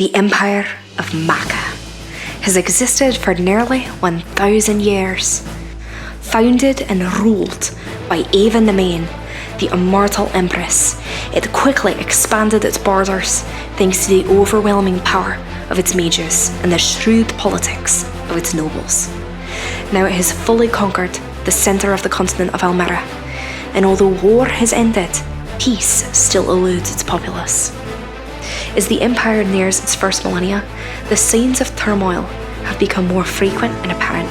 The Empire of Maca has existed for nearly 1,000 years. Founded and ruled by Ava the Main, the immortal empress, it quickly expanded its borders thanks to the overwhelming power of its mages and the shrewd politics of its nobles. Now it has fully conquered the centre of the continent of Elmera, and although war has ended, peace still eludes its populace. As the Empire nears its first millennia, the signs of turmoil have become more frequent and apparent.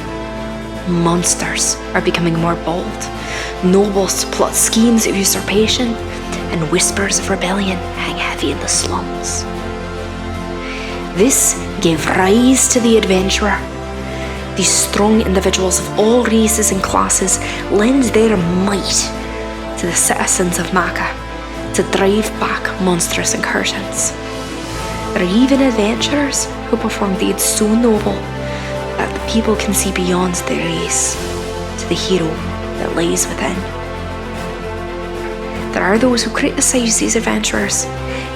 Monsters are becoming more bold, nobles plot schemes of usurpation, and whispers of rebellion hang heavy in the slums. This gave rise to the adventurer. These strong individuals of all races and classes lend their might to the citizens of Maca to drive back monstrous incursions. There are even adventurers who perform deeds so noble that the people can see beyond their race to the hero that lies within. There are those who criticize these adventurers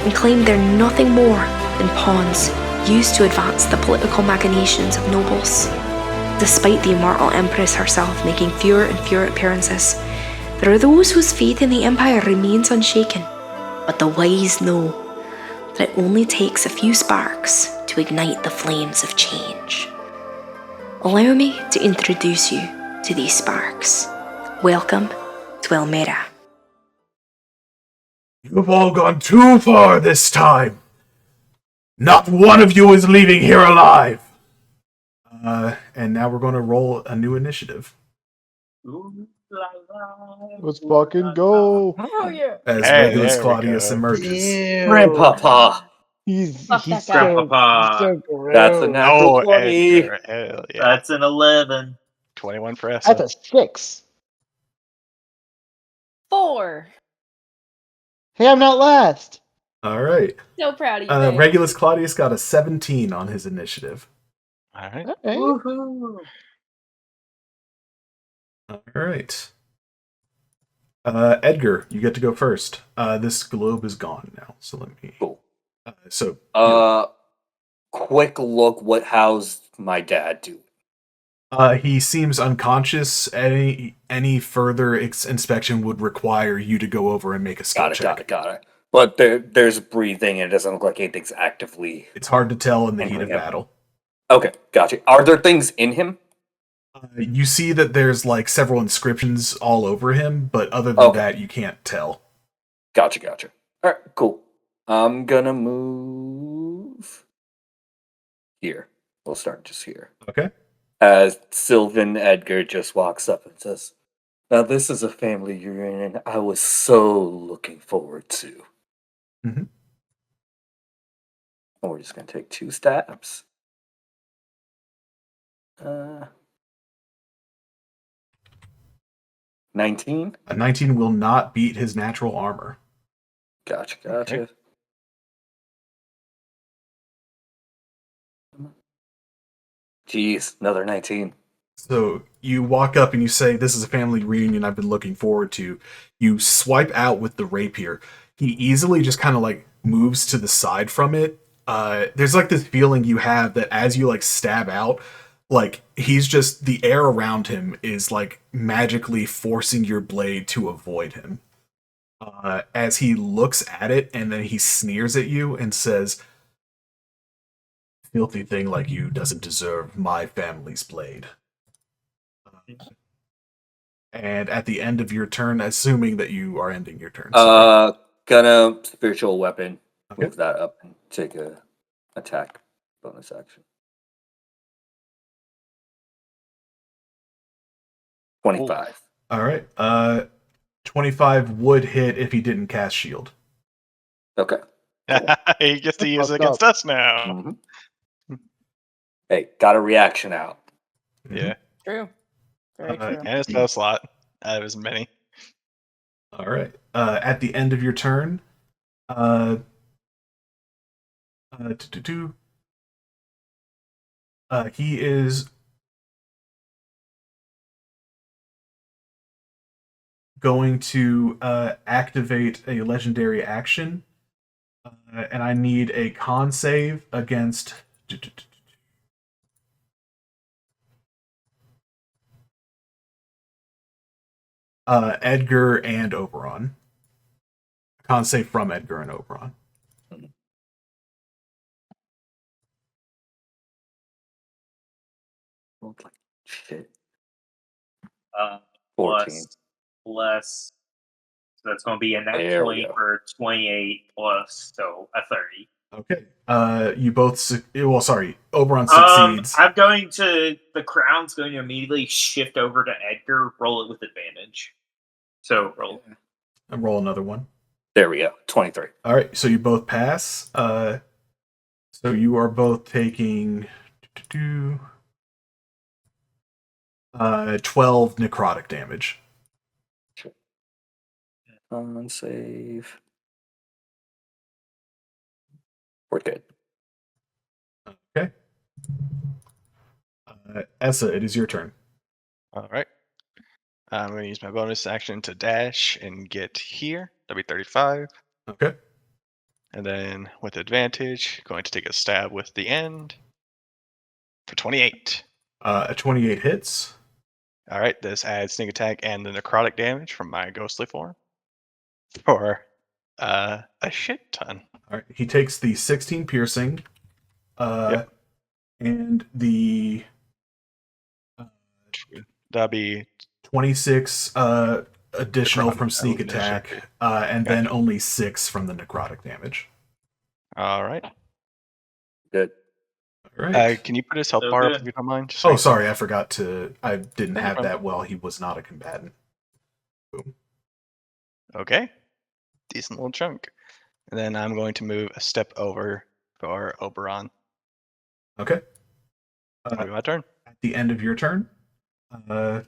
and claim they're nothing more than pawns used to advance the political machinations of nobles. Despite the immortal Empress herself making fewer and fewer appearances, there are those whose faith in the Empire remains unshaken, but the wise know that it only takes a few sparks to ignite the flames of change. Allow me to introduce you to these sparks. Welcome to Elmera. You've all gone too far this time. Not one of you is leaving here alive. And now we're going to roll a new initiative. Let's fucking go. Oh yeah. As Hey, Regulus there we Claudius go. emerges. Grandpapa. He's Fuck that guy. so gross. That's a natural 20. Edgar, hell yeah. That's an 11. 21 for us. That's a 6. 4. Hey, I'm not last. All right. So proud of you, man. Regulus Claudius got a 17 on his initiative. All right. Okay. Woohoo. All right. Edgar, you get to go first. This globe is gone now, so let me. Cool. Quick look. How's my dad do? he seems unconscious. Any further inspection would require you to go over and make a skill check. Got it. But there's breathing, and it doesn't look like anything's actively. It's hard to tell in the heat of him. battle. Okay, gotcha. Are there things in him? You see that there's like several inscriptions all over him, but other than that, you can't tell. Gotcha. All right, cool. I'm gonna move here. We'll start just here. Okay. As Sylvan Edgar just walks up and says, "Now this is a family reunion I was so looking forward to." Mm-hmm. And we're just gonna take 2 stabs. 19. A 19 will not beat his natural armor. Gotcha. Okay. Jeez, another 19. So you walk up and you say, "This is a family reunion I've been looking forward to." You swipe out with the rapier. He easily just kind of like moves to the side from it. There's like this feeling you have that as you like stab out, like he's just, the air around him is like magically forcing your blade to avoid him. As he looks at it and then he sneers at you and says, "Filthy thing like you doesn't deserve my family's blade." And at the end of your turn, assuming that you are ending your turn. Gonna spiritual weapon. Okay. Move that up and take a attack bonus action. 25. All right. 25 would hit if he didn't cast shield. Okay. He gets to use it against us now. Mm-hmm. Hey, got a reaction out. Yeah. True. Very true. And a spell slot. That was many. All right. At the end of your turn, he is going to activate a legendary action And I need a con save against. Edgar and Oberon. Con save from Edgar and Oberon. Look like shit. 14. Plus, So that's going to be a net There we 20 go. for 28 plus, so a 30. Okay. You both. Well, sorry. Oberon succeeds. I'm going to. The crown's going to immediately shift over to Edgar, roll it with advantage. So roll. And roll another one. There we go. 23. All right. So you both pass. So you are both taking 12 necrotic damage. Con save. We're good. Okay. Essa, it is your turn. All right. I'm going to use my bonus action to dash and get here. That'll be 35. Okay. And then with advantage, going to take a stab with the end for 28. A 28 hits. All right. This adds sneak attack and the necrotic damage from my ghostly form for a shit ton. All right. He takes the 16 piercing. Yep. And the That'll be 26 additional from sneak Oh, no, attack, sorry. and then only 6 from the necrotic damage. all right. Good. All right. Can you put his health So bar up good. if you don't mind? Just Oh, like- sorry, I forgot to. I didn't No have problem. that while he was not a combatant. Boom. Okay. Decent little chunk. And then I'm going to move a step over for Oberon. Okay. That'll be my turn. At the end of your turn, that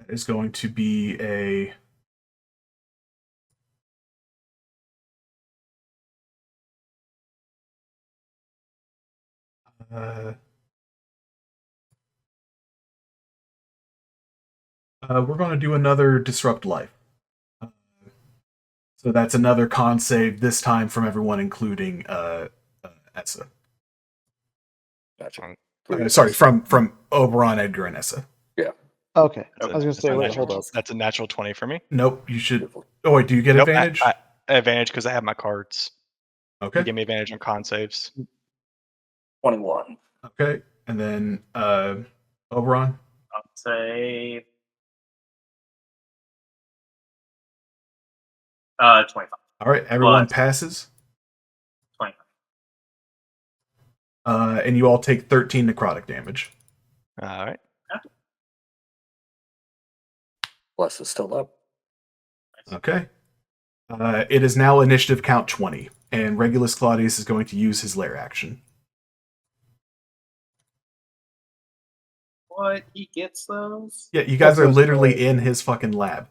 is going to be a. We're going to do another disrupt life. So that's another con save, this time from everyone, including Essa. Gotcha. Sorry, from Oberon, Edgar, and Essa. Okay. That's I was gonna that's say, a wait, natural- hold up. That's a natural 20 for me. Nope, you should. Oh, wait, do you get Nope, advantage? I advantage because I have my cards. Okay. You give me advantage on con saves. 21. Okay. And then Oberon. I'll say 25. All right, everyone Plus- passes. 25. And you all take 13 necrotic damage. All right. Bless is still up. Okay. It is now initiative count 20, and Regulus Claudius is going to use his lair action. What? He gets those? Yeah, you guys are That's literally right. in his fucking lab.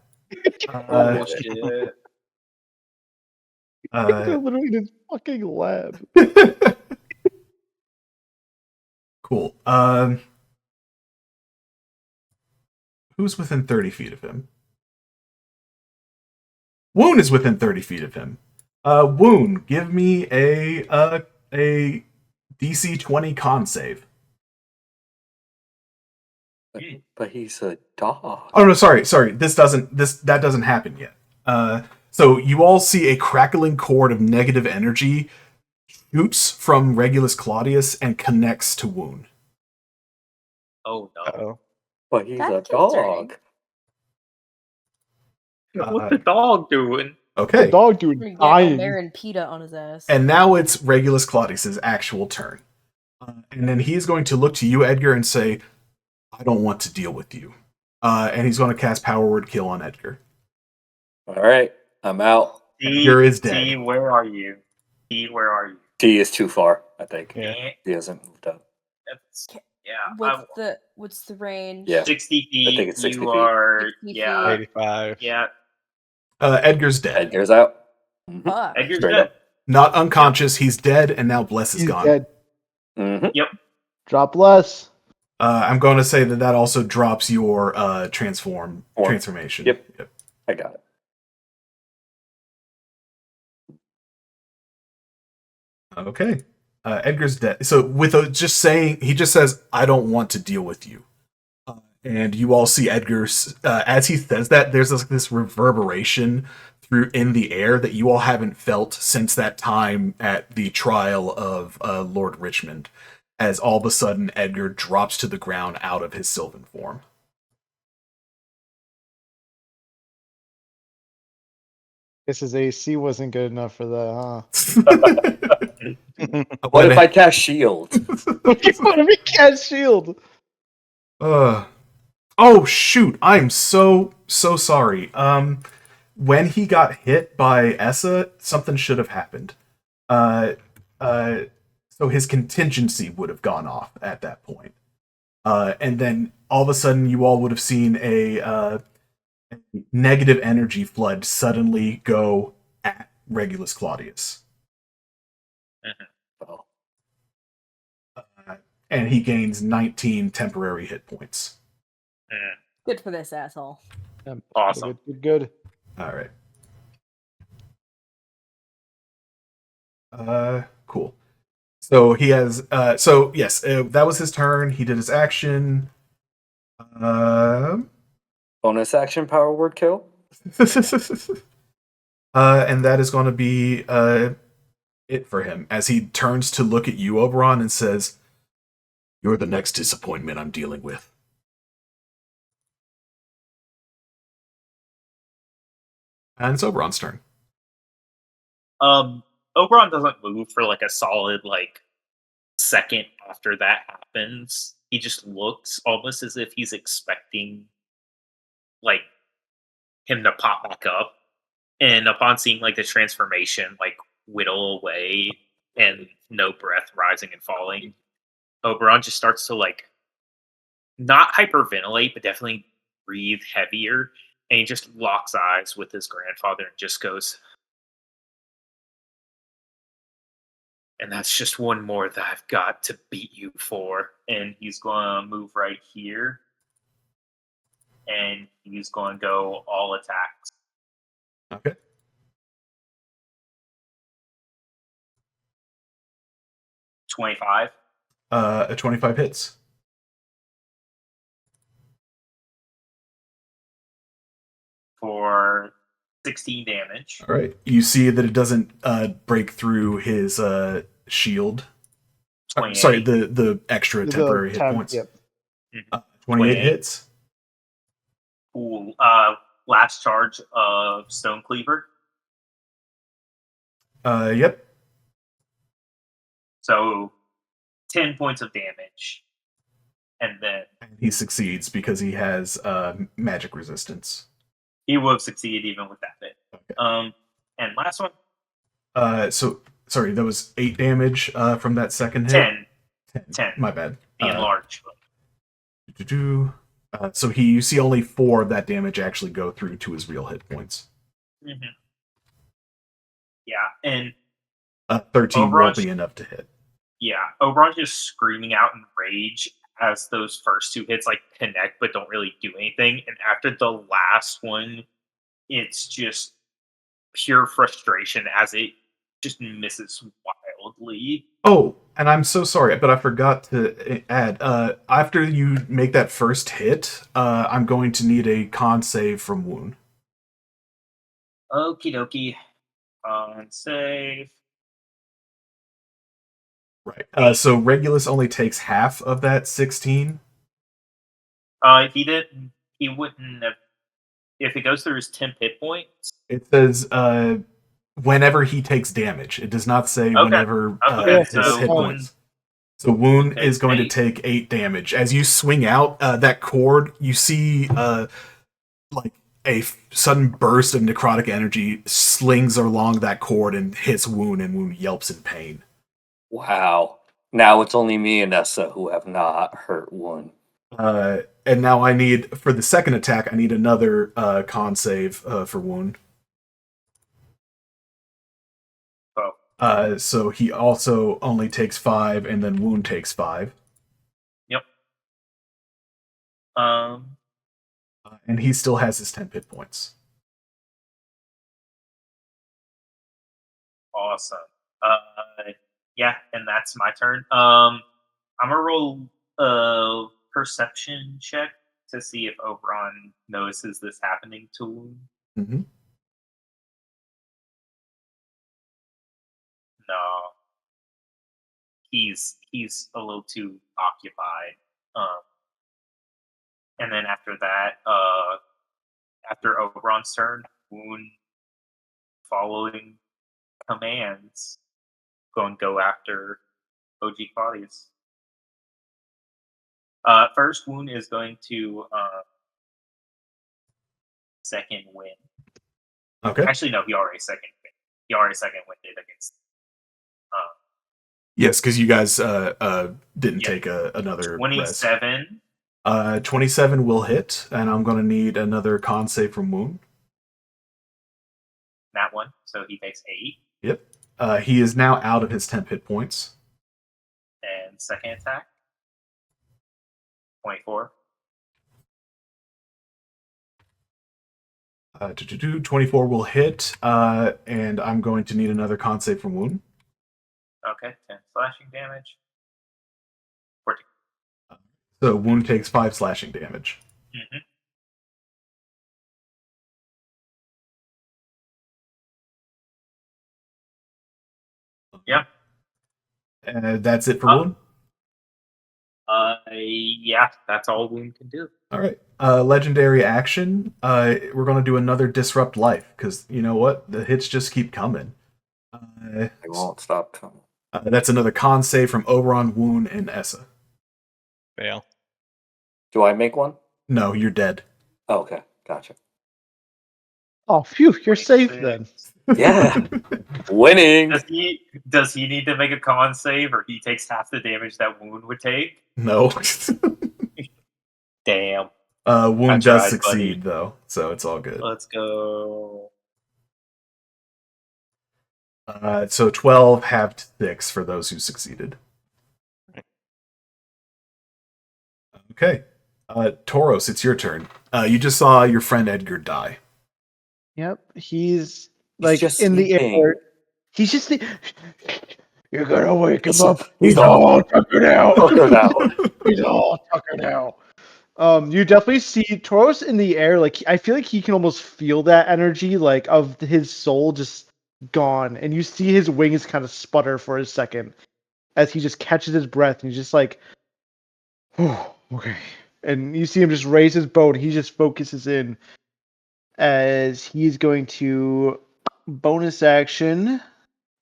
Oh, shit. They're literally in his fucking lab. Cool. Who's within 30 feet of him? Woon is within 30 feet of him. Woon, give me a DC 20 con save. But he's a dog. Oh no, sorry. That doesn't happen yet. So you all see a crackling cord of negative energy shoots from Regulus Claudius and connects to Woon. Oh, no. Uh-oh. But he's That's a dog. What's the dog doing? The Okay. dog dude We're gonna dying. get Elmera and PETA on his ass. And now it's Regulus Claudius's actual turn. And then he's going to look to you, Edgar, and say, I don't want to deal with you. And he's going to cast Power Word Kill on Edgar. All right. I'm out. Edgar is dead. T, where are you? T, where are you? D is too far, I think. Yeah. He hasn't moved up. That's, yeah. What's the range? Yeah. 60 feet. I think it's 60 you feet. are, 60 yeah. 85. Yeah. Edgar's dead. Edgar's out. Mhm. Fuck. Edgar's Straight dead. up. Not unconscious. He's dead, and now Bless is He's gone. dead. Mhm. Drop less. I'm going to say that also drops your transformation. Yep. I got it. Okay. Edgar's dead. So with just saying, he just says, "I don't want to deal with you," and you all see Edgar's as he says that. There's this reverberation through in the air that you all haven't felt since that time at the trial of Lord Richmond. As all of a sudden, Edgar drops to the ground out of his sylvan form. Guess his AC wasn't good enough for that, huh? What if I cast shield? What if he cast shield? Oh shoot! I'm so sorry. When he got hit by Essa, something should have happened. Uh, so his contingency would have gone off at that point. And then all of a sudden, you all would have seen a negative energy flood suddenly go at Regulus Claudius. Oh. And he gains 19 temporary hit points. Good for this asshole. Yeah, Awesome. Good. All right. Cool. So he has. So yes, that was his turn. He did his action. Bonus action power word kill. And that is going to be it for him as he turns to look at you, Oberon, and says, "You're the next disappointment I'm dealing with." And it's Oberon's turn. Oberon doesn't move for like a solid second after that happens. He just looks almost as if he's expecting him to pop back up. And upon seeing the transformation whittle away and no breath rising and falling, Oberon just starts to not hyperventilate, but definitely breathe heavier. And he just locks eyes with his grandfather and just goes, "And that's just one more that I've got to beat you for." And he's going to move right here. And he's going to go all attacks. Okay. $25. A 25 hits. For 16 damage. All right. You see that it doesn't break through his shield. 28. Sorry, the extra temporary hit points. Yep. 28 hits. Cool. Last charge of Stone Cleaver. Yep. So 10 points of damage. And then He succeeds because he has magic resistance. he will have succeeded even with that bit. Okay. And last one. So sorry, that was 8 damage from that second hit. 10. My bad. Being large. So you see only 4 of that damage actually go through to his real hit points. Mm-hmm. Yeah, and 13 Oberon won't be enough to hit. Yeah, Oberon just screaming out in rage as those first 2 hits connect but don't really do anything. And after the last one, it's just pure frustration as it just misses wildly. Oh, and I'm so sorry, but I forgot to add. After you make that first hit, I'm going to need a con save from Wound. Okie dokie. Con save. Right. So Regulus only takes half of that 16. He wouldn't have. If it goes through his 10 hit points. It says whenever he takes damage. It does not say whenever his hit points. So Wound is going to take 8 damage. As you swing out that cord, you see a sudden burst of necrotic energy slings along that cord and hits Wound, and Wound yelps in pain. Wow. Now it's only me and Essa who have not hurt one. And now I need, for the second attack, I need another con save for Wound. So he also only takes 5, and then Wound takes 5. Yep. And he still has his 10 hit points. Awesome. Yeah, and that's my turn. I'm gonna roll a perception check to see if Oberon notices this happening to Wound. Mm-hmm. No, he's a little too occupied. And then after that, after Oberon's turn, Wound, following commands, go after OG Claudius. First, Wound is going to second win. Okay. Actually, no, he already second win. He already second winded against. Yes, because you guys didn't take another 27. Rest. 27 will hit, and I'm going to need another con save from Wound. That one, so he takes 8. Yep. He is now out of his 10 hit points. And second attack, 24. 24 will hit, and I'm going to need another con save from Wound. Okay, 10 slashing damage. 14. So Wound takes 5 slashing damage. Mm-hmm. Yeah. And that's it for Wound? Yeah, that's all Wound can do. All right. Legendary action. We're going to do another Disrupt Life, because you know what? The hits just keep coming. They won't stop coming. That's another con save from Oberon, Wound, and Essa. Fail. Do I make one? No, you're dead. Oh, okay, gotcha. Oh, phew, you're safe 26. then. Yeah, winning. Does he need to make a con save, or he takes half the damage that Wound would take? No. Damn. Wound I does tried, succeed, buddy. though, so it's all good. Let's go. So 12 halved 6 for those who succeeded. Okay. Tauros, it's your turn. You just saw your friend Edgar die. Yep, he's like just in the sleeping. air. He's just. You're gonna wake him He's- up. he's He's all tuckered out. Tuckered out. He's all tuckered out. You definitely see Tauros in the air. Like I feel like he can almost feel that energy, like of his soul just gone, and you see his wings kind of sputter for a second as he just catches his breath, and he's just like, oh, okay. And you see him just raise his bow, and he just focuses in as he's going to bonus action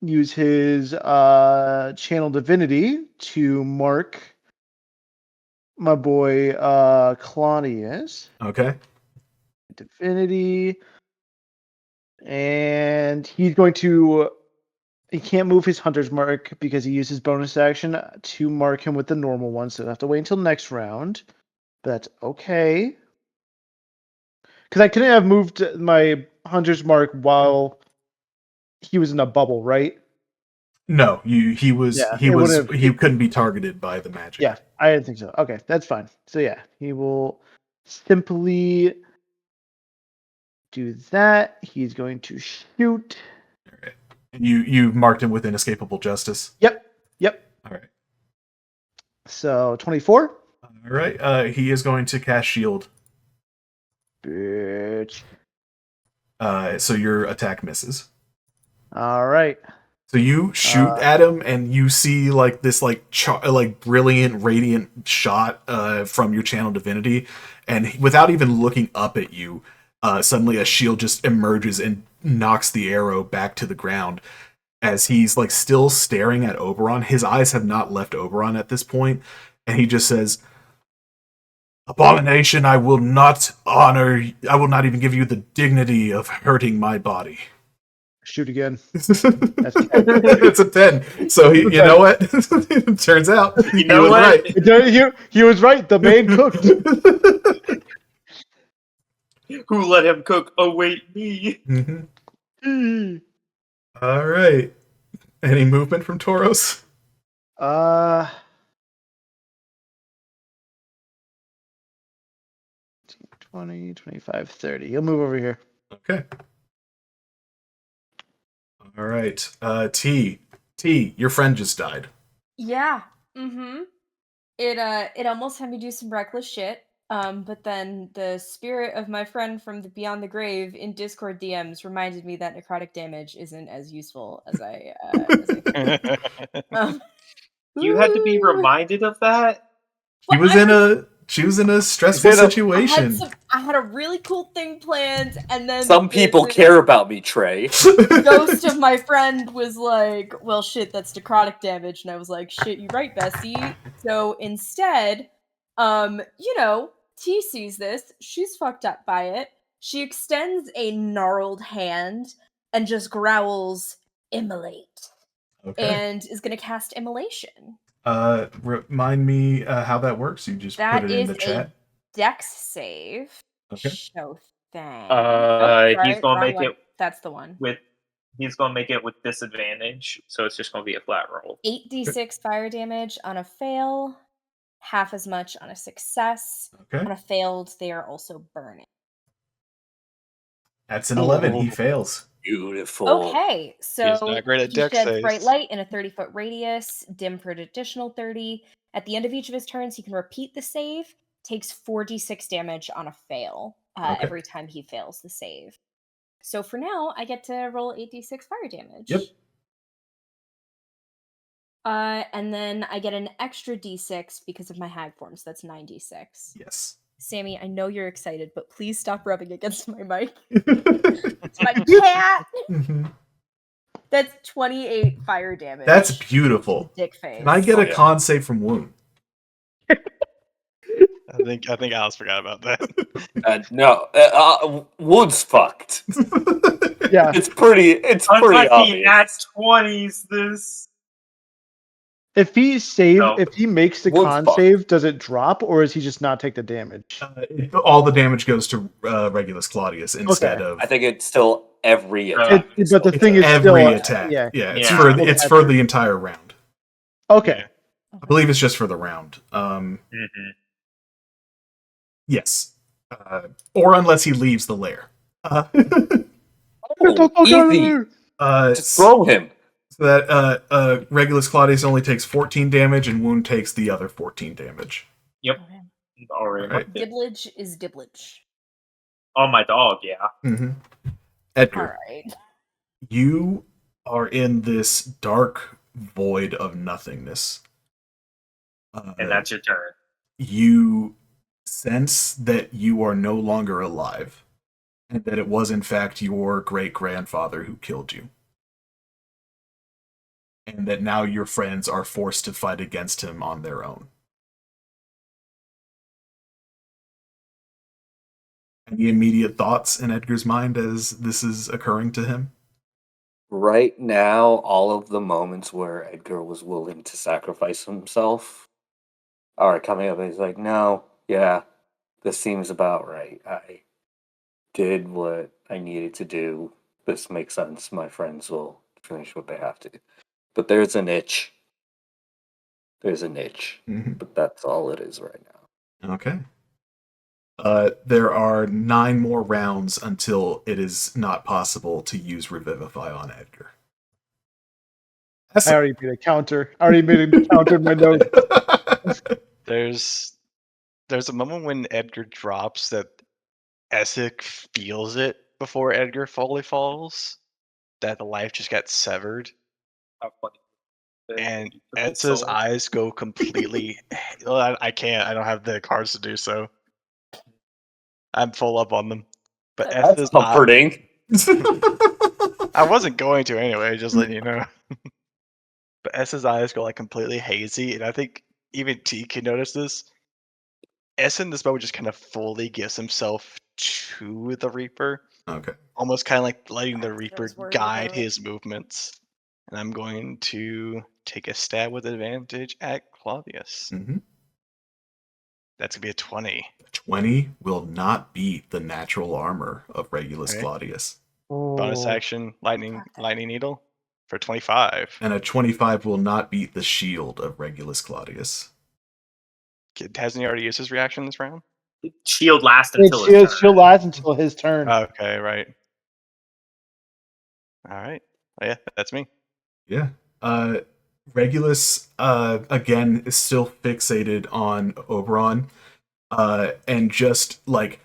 use his channel divinity to mark my boy Claudius. Okay. Divinity. And he's going to. He can't move his hunter's mark because he uses bonus action to mark him with the normal one, so I have to wait until next round. But that's okay. Because I couldn't have moved my hunter's mark while he was in a bubble, right? No, he couldn't be targeted by the magic. Yeah, I didn't think so. Okay, that's fine. So yeah, he will simply do that. He's going to shoot. All right. You marked him with inescapable justice. Yep. All right. So 24. All right. He is going to cast shield. Bitch. So your attack misses. All right. So you shoot at him, and you see like this brilliant, radiant shot from your channel divinity, and without even looking up at you, suddenly a shield just emerges and knocks the arrow back to the ground. As he's like still staring at Oberon, his eyes have not left Oberon at this point, and he just says, "Abomination, I will not even give you the dignity of hurting my body." Shoot again. It's a 10. So you know what? It turns out You know was what? right. He was right. The man cooked. Who let him cook? Oh wait, me. Mm-hmm. All right. Any movement from Tauros? 20, 25, 30. He'll move over here. Okay. All right. T, your friend just died. Yeah. Mm-hmm. It almost had me do some reckless shit. But then the spirit of my friend from the Beyond the Grave in Discord DMs reminded me that necrotic damage isn't as useful as I You had to be ooh. reminded of that? Well, She was in a stressful You know, situation. I had a really cool thing planned, and then Some people care about me, Trey. the ghost of my friend was like, well, shit, that's necrotic damage. And I was like, shit, you right, Bessie. So instead, T sees this. She's fucked up by it. She extends a gnarled hand and just growls, immolate. Okay. And is going to cast immolation. Remind me how that works. You just That put it in is the chat. Dex save. Okay. Show thing. He's gonna make it That's the one. He's gonna make it with disadvantage, so it's just gonna be a flat roll. 8d6 fire damage on a fail, half as much on a success. Okay. On a failed, they are also burning. That's an 11. He fails. Beautiful. Okay, so He's not great at he dex sheds saves. bright light in a 30-foot radius, dim for an additional 30. At the end of each of his turns, he can repeat the save, takes 4d6 damage on a fail Okay. every time he fails the save. So for now, I get to roll 8d6 fire damage. Yep. And then I get an extra d6 because of my hag form, so that's 9d6. Yes. Sammy, I know you're excited, but please stop rubbing against my mic. It's my cat! Mhm. That's 28 fire damage. That's beautiful. Dick face. Can I get a con save from wound? I think Alice forgot about that. No, Wood's fucked. Yeah. It's pretty obvious. That's 20s this. If he No. if he makes the Wood's con fucked. save, does it drop, or does he just not take the damage? All the damage goes to Regulus Claudius instead of. I think it's still every attack. But the It's thing is every still, attack. Yeah. It's Yeah. it's for the entire round. Okay. I believe it's just for the round. Yes. Or unless he leaves the lair. Easy. Just throw him. So that Regulus Claudius only takes 14 damage and Wound takes the other 14 damage. Yep. Okay. Already. Right. Dibblage is dibblage. Oh, my dog, yeah. Mm-hmm. Edgar, Alright. you are in this dark void of nothingness. And that's your turn. You sense that you are no longer alive, and that it was in fact your great-grandfather who killed you. And that now your friends are forced to fight against him on their own. Any immediate thoughts in Edgar's mind as this is occurring to him? Right now, all of the moments where Edgar was willing to sacrifice himself are coming up, and he's like, no, yeah, this seems about right. I did what I needed to do. This makes sense. My friends will finish what they have to. But there's an itch. There's a niche. Mm-hmm. But that's all it is right now. Okay. There are 9 more rounds until it is not possible to use Revivify on Edgar. I already made a counter. In my notes. There's a moment when Edgar drops that Essek feels it before Edgar fully falls. That the life just got severed. How funny. And Edsa's eyes go completely. Well, I can't. I don't have the cards to do so. I'm full up on them. But That's Edsa's comforting. I wasn't going to anyway, just letting you know. But S's eyes go like completely hazy, and I think even T can notice this. S in this moment just kind of fully gives himself to the Reaper. Okay. Almost kind of like letting the I Reaper was worried guide about it. his movements. And I'm going to take a stab with advantage at Claudius. Mm-hmm. That's going to be a 20. 20 will not beat the natural armor of Regulus Okay. Claudius. Bonus action, lightning needle for 25. And a 25 will not beat the shield of Regulus Claudius. Hasn't he already used his reaction this round? Shield lasts until his turn. She'll last until his turn. Okay, right. All right. Oh, yeah, that's me. Yeah. Regulus again is still fixated on Oberon, and just like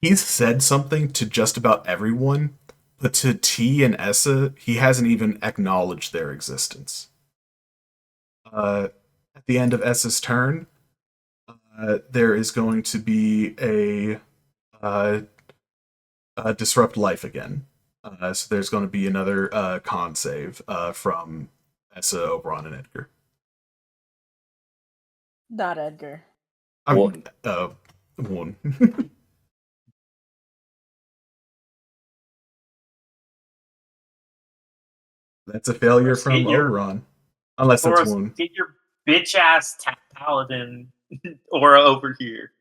he's said something to just about everyone, but to T and Essa, he hasn't even acknowledged their existence. At the end of Essa's turn, there is going to be a disrupt life again. So there's going to be another con save from Essa, Oberon, and Edgar. Not Edgar. I mean, one. That's a failure Let's from get your- Oberon. Unless that's Taurus, one. get your bitch ass paladin aura over here.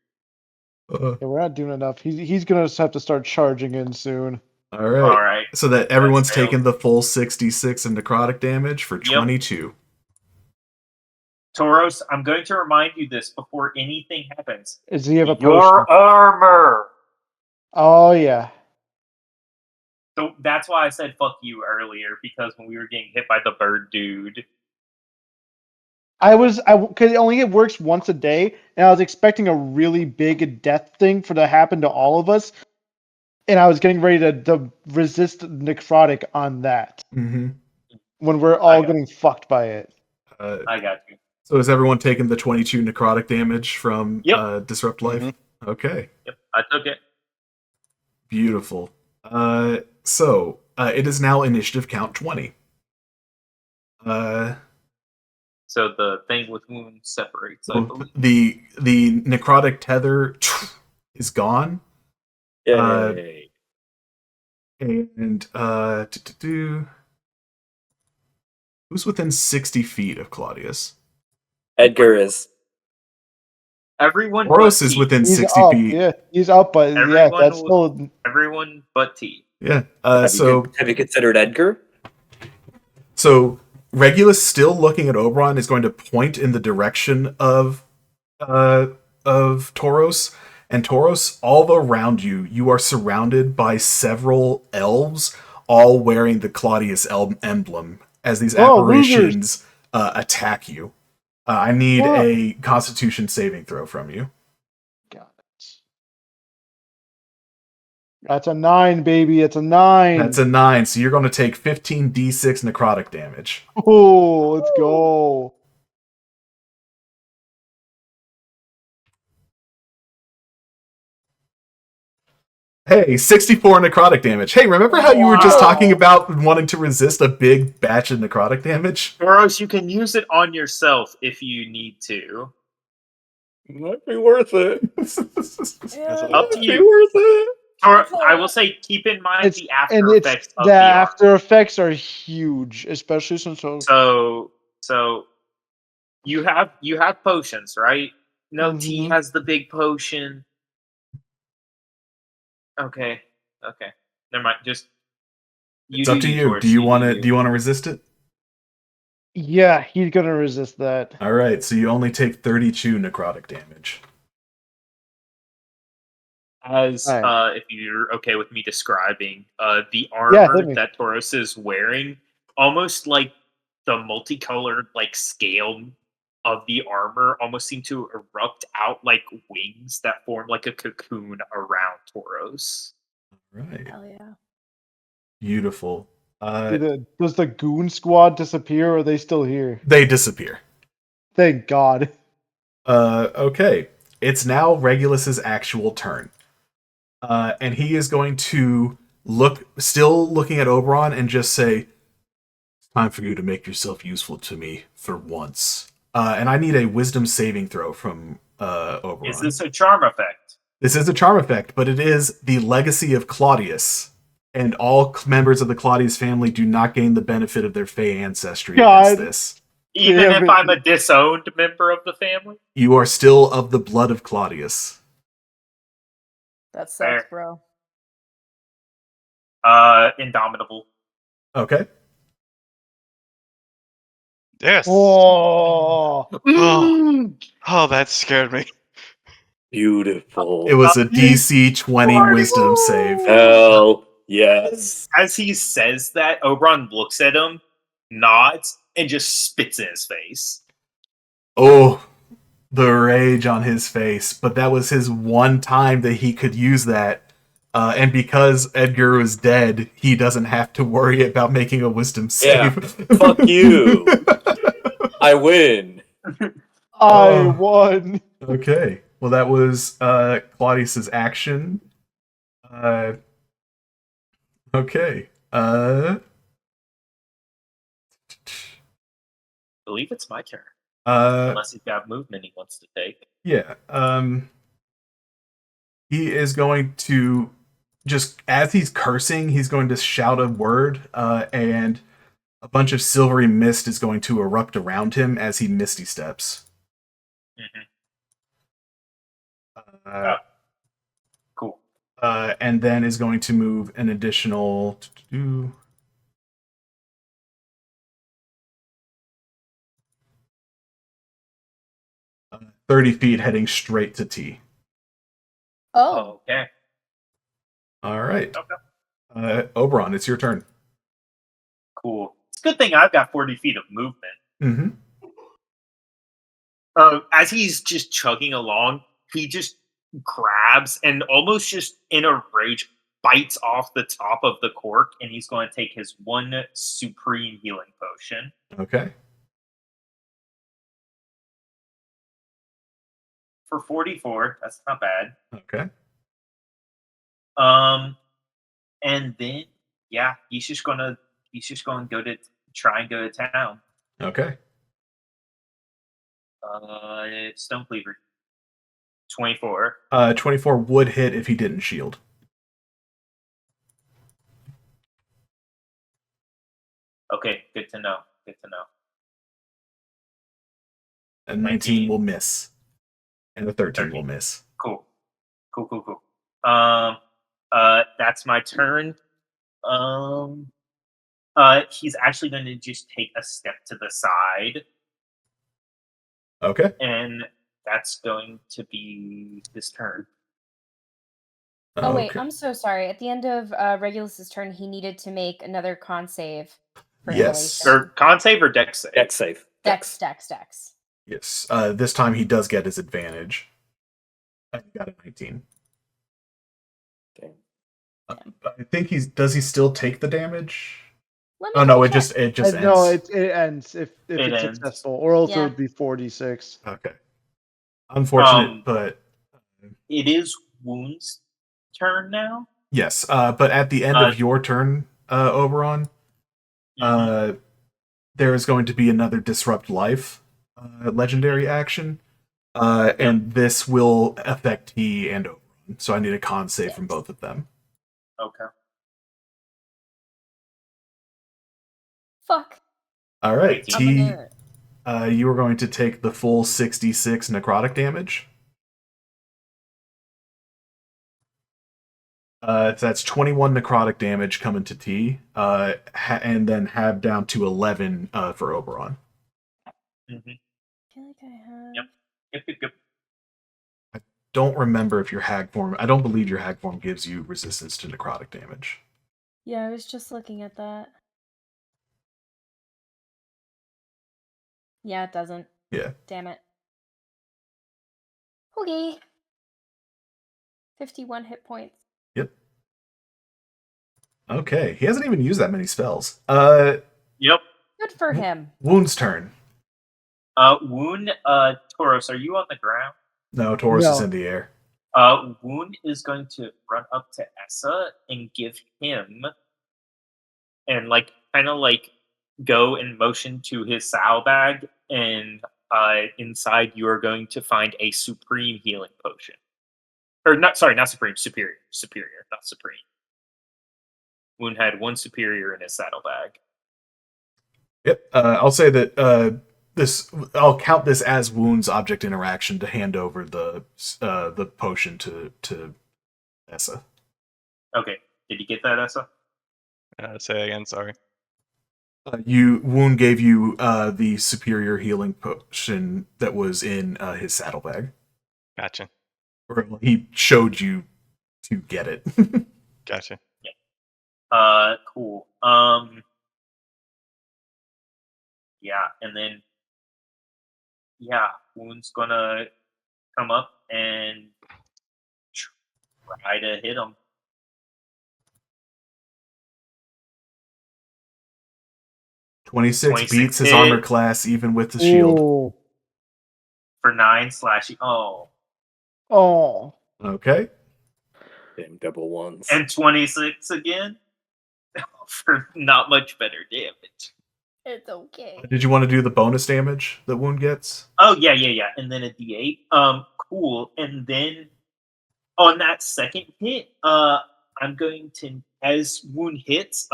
Uh, Yeah, we're not doing enough. He's gonna just have to start charging in soon. all right. All right. So that everyone's failed. taken the full 66 of necrotic damage for 22. Tauros, I'm going to remind you this before anything happens. Does he have a potion? Your armor. Oh yeah. So that's why I said fuck you earlier, because when we were getting hit by the bird dude. Because it works once a day, and I was expecting a really big death thing to happen to all of us, and I was getting ready to resist necrotic on that Mm-hmm. when we're all getting fucked by it. I got you. So has everyone taken the 22 necrotic damage from Yep. Disrupt Life? Mhm. Okay. Yep, I took it. Beautiful. So it is now initiative count 20. So the thing with wounds separates, I believe. The necrotic tether is gone. Yay. And who's within 60 feet of Claudius? Edgar is. Everyone Boros but is T. within He's 60 up, feet. yeah. He's up, but yeah, Everyone that's still. Everyone but T. Yeah. Have So you considered Edgar? So Regulus, still looking at Oberon, is going to point in the direction of Tauros. And Tauros, all around you, you are surrounded by several elves, all wearing the Claudius emblem, as these apparitions attack you. I need a Constitution saving throw from you. Got it. That's a 9, baby. It's a 9. That's a 9, so you're going to take 15 d6 necrotic damage. Oh, let's go. Hey, 64 necrotic damage. Hey, remember how you were just talking about wanting to resist a big batch of necrotic damage? Boros, you can use it on yourself if you need to. Might be worth it. Up to Might be you. worth it. Or, I will say, keep in mind the after effects of the the armor. after effects are huge, especially since So you have potions, right? No, T Mhm. has the big potion. Okay. Never mind. Just It's up to you. Taurus, Do you want do to resist it? Yeah, he's gonna resist that. All right, so you only take 32 necrotic damage. As Right. if you're okay with me describing the armor hit me. that Tauros is wearing, almost like the multicolored like scale of the armor almost seem to erupt out like wings that form like a cocoon around Tauros. Right. Hell yeah. Beautiful. Does the goon squad disappear, or are they still here? They disappear. Thank God. Okay. It's now Regulus's actual turn. And he is going to still looking at Oberon, and just say, it's time for you to make yourself useful to me for once. And I need a wisdom saving throw from Oberon. Is this a charm effect? This is a charm effect, but it is the legacy of Claudius. And all members of the Claudius family do not gain the benefit of their Fey ancestry against this. Even Damn if it. I'm a disowned member of the family? You are still of the blood of Claudius. That sucks, Fair. bro. Indomitable. Okay. Yes. Oh, Oh, that scared me. Beautiful. It was a DC 20 wisdom save. Hell yes. As he says that, Oberon looks at him, nods, and just spits in his face. Oh, the rage on his face. But that was his one time that he could use that. And because Edgar was dead, he doesn't have to worry about making a wisdom Yeah. save. Fuck you. I win. I won. Okay. Well, that was Claudius's action. Okay. I believe it's my turn. Uh, Unless he's got movement he wants to take. yeah. He is going to just as he's cursing, he's going to shout a word, and a bunch of silvery mist is going to erupt around him as he misty steps. Cool. And then is going to move an additional 30 feet, heading straight to T. Oh. Okay. All right. Okay. Oberon, it's your turn. Cool. It's a good thing I've got 40 feet of movement. Mm-hmm. As he's just chugging along, he just grabs and almost just in a rage bites off the top of the cork, and he's going to take his one supreme healing potion. Okay. For 44, that's not bad. Okay. And then yeah, he's just gonna go to try and go to town. Okay. Stone Cleaver. 24. 24 would hit if he didn't shield. Okay, good to know. And 19 will miss. And the 13 will miss. Cool. That's my turn. He's actually going to just take a step to the side, Okay. and that's going to be his turn. Oh wait, Okay. I'm so sorry. At the end of Regulus's turn, he needed to make another con save for Yes. immolation. Or con save or dex save? Dex save. Dex. Yes. This time he does get his advantage. I got a 19. Okay. I think does he still take the damage? Let me Oh no, it check. just ends. No, it ends if It it's ends. successful, or else Yeah. it would be 46. Okay. Unfortunate, but It is Wound's turn now. yes. But at the end of your turn, Oberon, there is going to be another disrupt life legendary action, and this will affect T and Oberon. So I need a con save from both of them. Okay. Fuck. All right, I'm T. You are going to take the full 66 necrotic damage. That's 21 necrotic damage coming to T, and then have down to 11 for Oberon. Mm-hmm. I feel like I have. Yep. Don't remember if your hag form. I don't believe your hag form gives you resistance to necrotic damage. Yeah, I was just looking at that. Yeah, it doesn't. Yeah. Damn it. Okay. 51 hit points. Yep. Okay, he hasn't even used that many spells. Yep. Good for him. Wound's turn. Wound. Tauros, are you on the ground? No, Taurus is No. in the air. Wound is going to run up to Essa and give him, and go and motion to his saddlebag, and inside you are going to find a supreme healing potion. Or not supreme, superior, not supreme. Wound had one superior in his saddlebag. Yep. I'll say that I'll count this as Wound's object interaction to hand over the potion to Essa. Okay, did you get that, Essa? Say again, sorry. Wound gave you the superior healing potion that was in his saddlebag. Gotcha. Or he showed you to get it. Gotcha. Cool. Yeah, and then Wound's gonna come up and try to hit him. 26 26 beats his hit. armor class even with the shield. Ooh. For 9 slashing. Oh. Oh. Okay. Damn double ones. And 26 again. For not much better damage. It's okay. Did you want to do the bonus damage that Wound gets? Oh yeah. And then a D8. Cool. And then on that second hit, I'm going to, as Wound hits,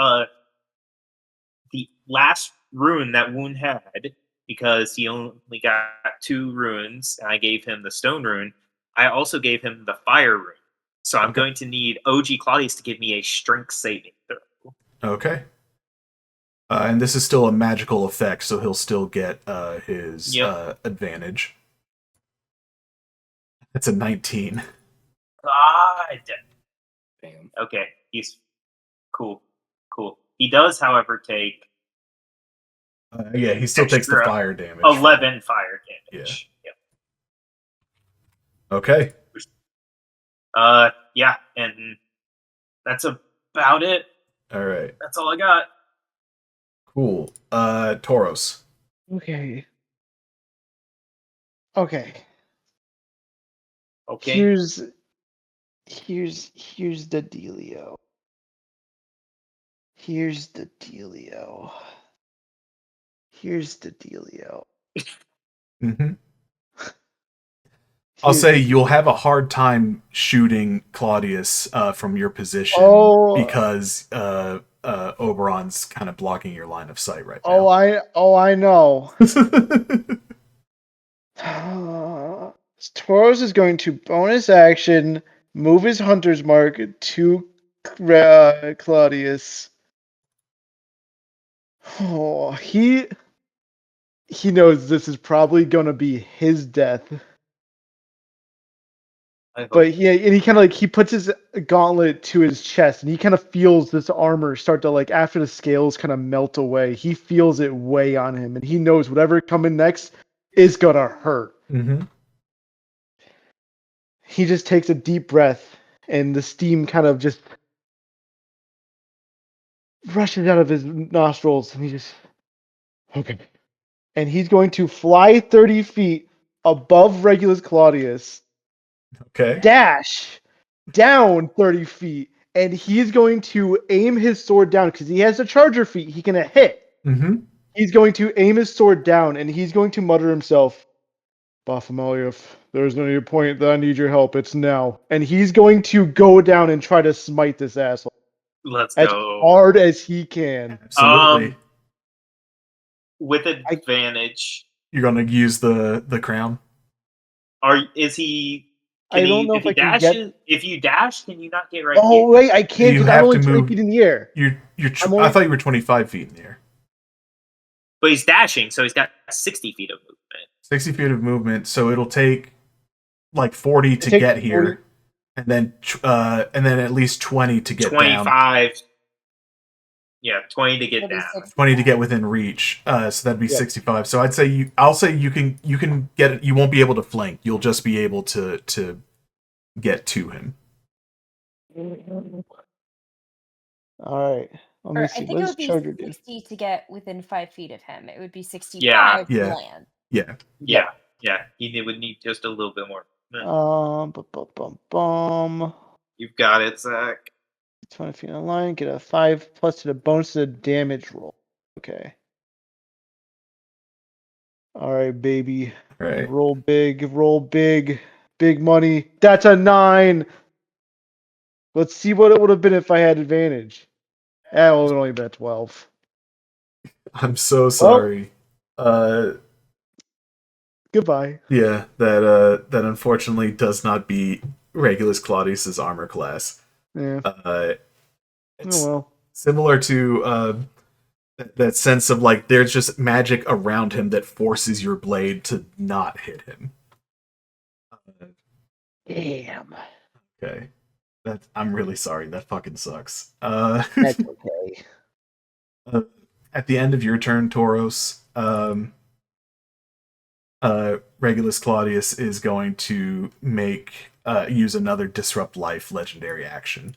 the last rune that Wound had, because he only got 2 runes, and I gave him the stone rune, I also gave him the fire rune. So I'm going to need OG Claudius to give me a strength saving throw. Okay. And this is still a magical effect, so he'll still get his advantage. It's a 19. God. Damn. Okay, he's cool. He does, however, take He still takes the extra fire damage. 11 fire damage. Yep. Okay. Yeah, and that's about it. All right. That's all I got. Cool. Tauros. Okay. Okay. Here's the dealio. Here's the dealio. Mm-hmm. I'll say you'll have a hard time shooting Claudius from your position because Oberon's kind of blocking your line of sight right now. I know. Tauros is going to bonus action move his hunter's mark to Claudius. Oh, he knows this is probably going to be his death. But he kind of he puts his gauntlet to his chest, and he kind of feels this armor start to after the scales kind of melt away. He feels it weigh on him, and he knows whatever coming next is gonna hurt. Mm-hmm. He just takes a deep breath, and the steam kind of just rushes out of his nostrils, and he just okay. And he's going to fly 30 feet above Regulus Claudius. Okay. Dash down 30 feet, and he's going to aim his sword down because he has a charger feat. He can hit. Mm-hmm. He's going to aim his sword down, and he's going to mutter himself, Baphomet, if there's any point that I need your help, it's now. And he's going to go down and try to smite this asshole. Let's as go. hard as he can. Absolutely. With advantage. You're gonna use the crown? Is he? I don't know if I can get. If you dash, can you not get right? Oh wait, I can't because I'm only 20 feet in the air. I thought you were 25 feet in the air. But he's dashing, so he's got 60 feet of movement. 60 feet of movement, so it'll take 40 to get here, 40. and then at least 20 to get 25. down. Yeah, 20 to get down. 20 to get within reach. So that'd be 65. So I'll say you can get it. You won't be able to flank. You'll just be able to get to him. All right. Let me see. I think it would be 60 to get within 5 feet of him. It would be 65 to land. Yeah. He would need just a little bit more. You've got it, Zach. 20 feet in line, get a 5 plus to the bonus to the damage roll. Okay. All right, baby. All right. Roll big, big money. That's a 9. Let's see what it would have been if I had advantage. It would only been 12. I'm so sorry. Goodbye. Yeah, that unfortunately does not beat Regulus Claudius's armor class. Yeah. It's similar to that sense of there's just magic around him that forces your blade to not hit him. Damn. Okay. I'm really sorry. That fucking sucks. That's okay. At the end of your turn, Tauros, Regulus Claudius is going to use another Disrupt Life legendary action.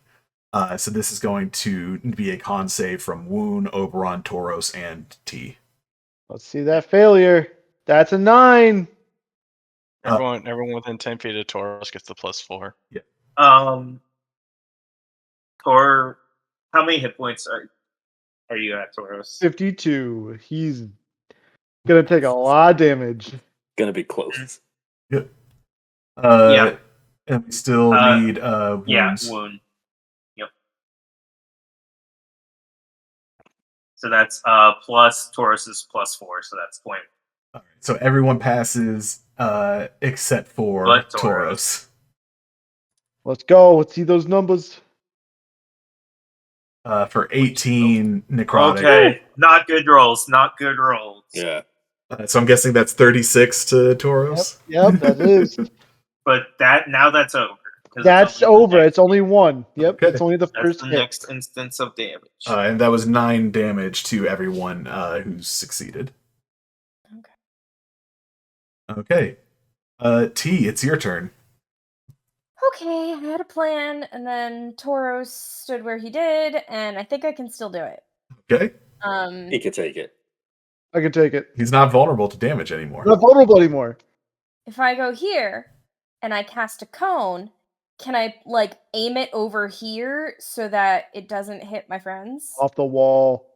So this is going to be a con save from Woon, Oberon, Tauros, and T. Let's see that failure. That's a 9. Everyone within 10 feet of Tauros gets the +4. Tor, how many hit points are you at, Tauros? 52. He's gonna take a lot of damage. Gonna be close. Yep. Yeah. And we still need wounds. Yeah, wound. Yep. So that's plus Taurus's +4, so that's 20. All right, so everyone passes except for But Tauros. Let's go. Let's see those numbers. For 18 necrotic. Okay, not good rolls. Not good rolls. Yeah. So I'm guessing that's 36 to Tauros. Yep, that is. But that's over. 'cause That's it's only the over. next- It's only 1. Yep, Okay. it's only the That's first the hit. next instance of damage. And that was 9 damage to everyone who's succeeded. Okay. T, it's your turn. Okay, I had a plan, and then Tauros stood where he did, and I think I can still do it. Okay. He could take it. I can take it. He's not vulnerable to damage anymore. Not vulnerable anymore. If I go here and I cast a cone, can I aim it over here so that it doesn't hit my friends? Off the wall.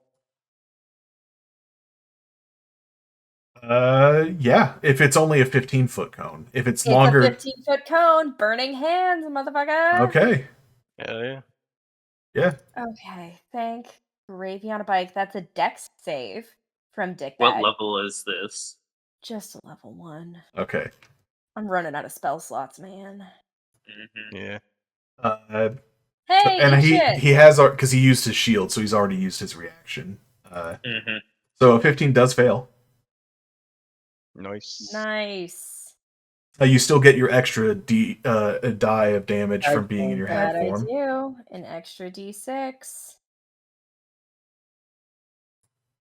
Yeah, if it's only a 15-foot cone. If it's It's longer. a 15-foot cone, burning hands, motherfucker. Okay. Yeah. Yeah. Okay, thank Gravy on a Bike. That's a dex save from Dickbag. What level is this? Just a level 1. Okay. I'm running out of spell slots, man. Mm-hmm. Yeah. Hey, and eat shit. he has because he used his shield, so he's already used his reaction. So a 15 does fail. Nice. You still get your extra die of damage from being in your That hand I form. do. An extra d6.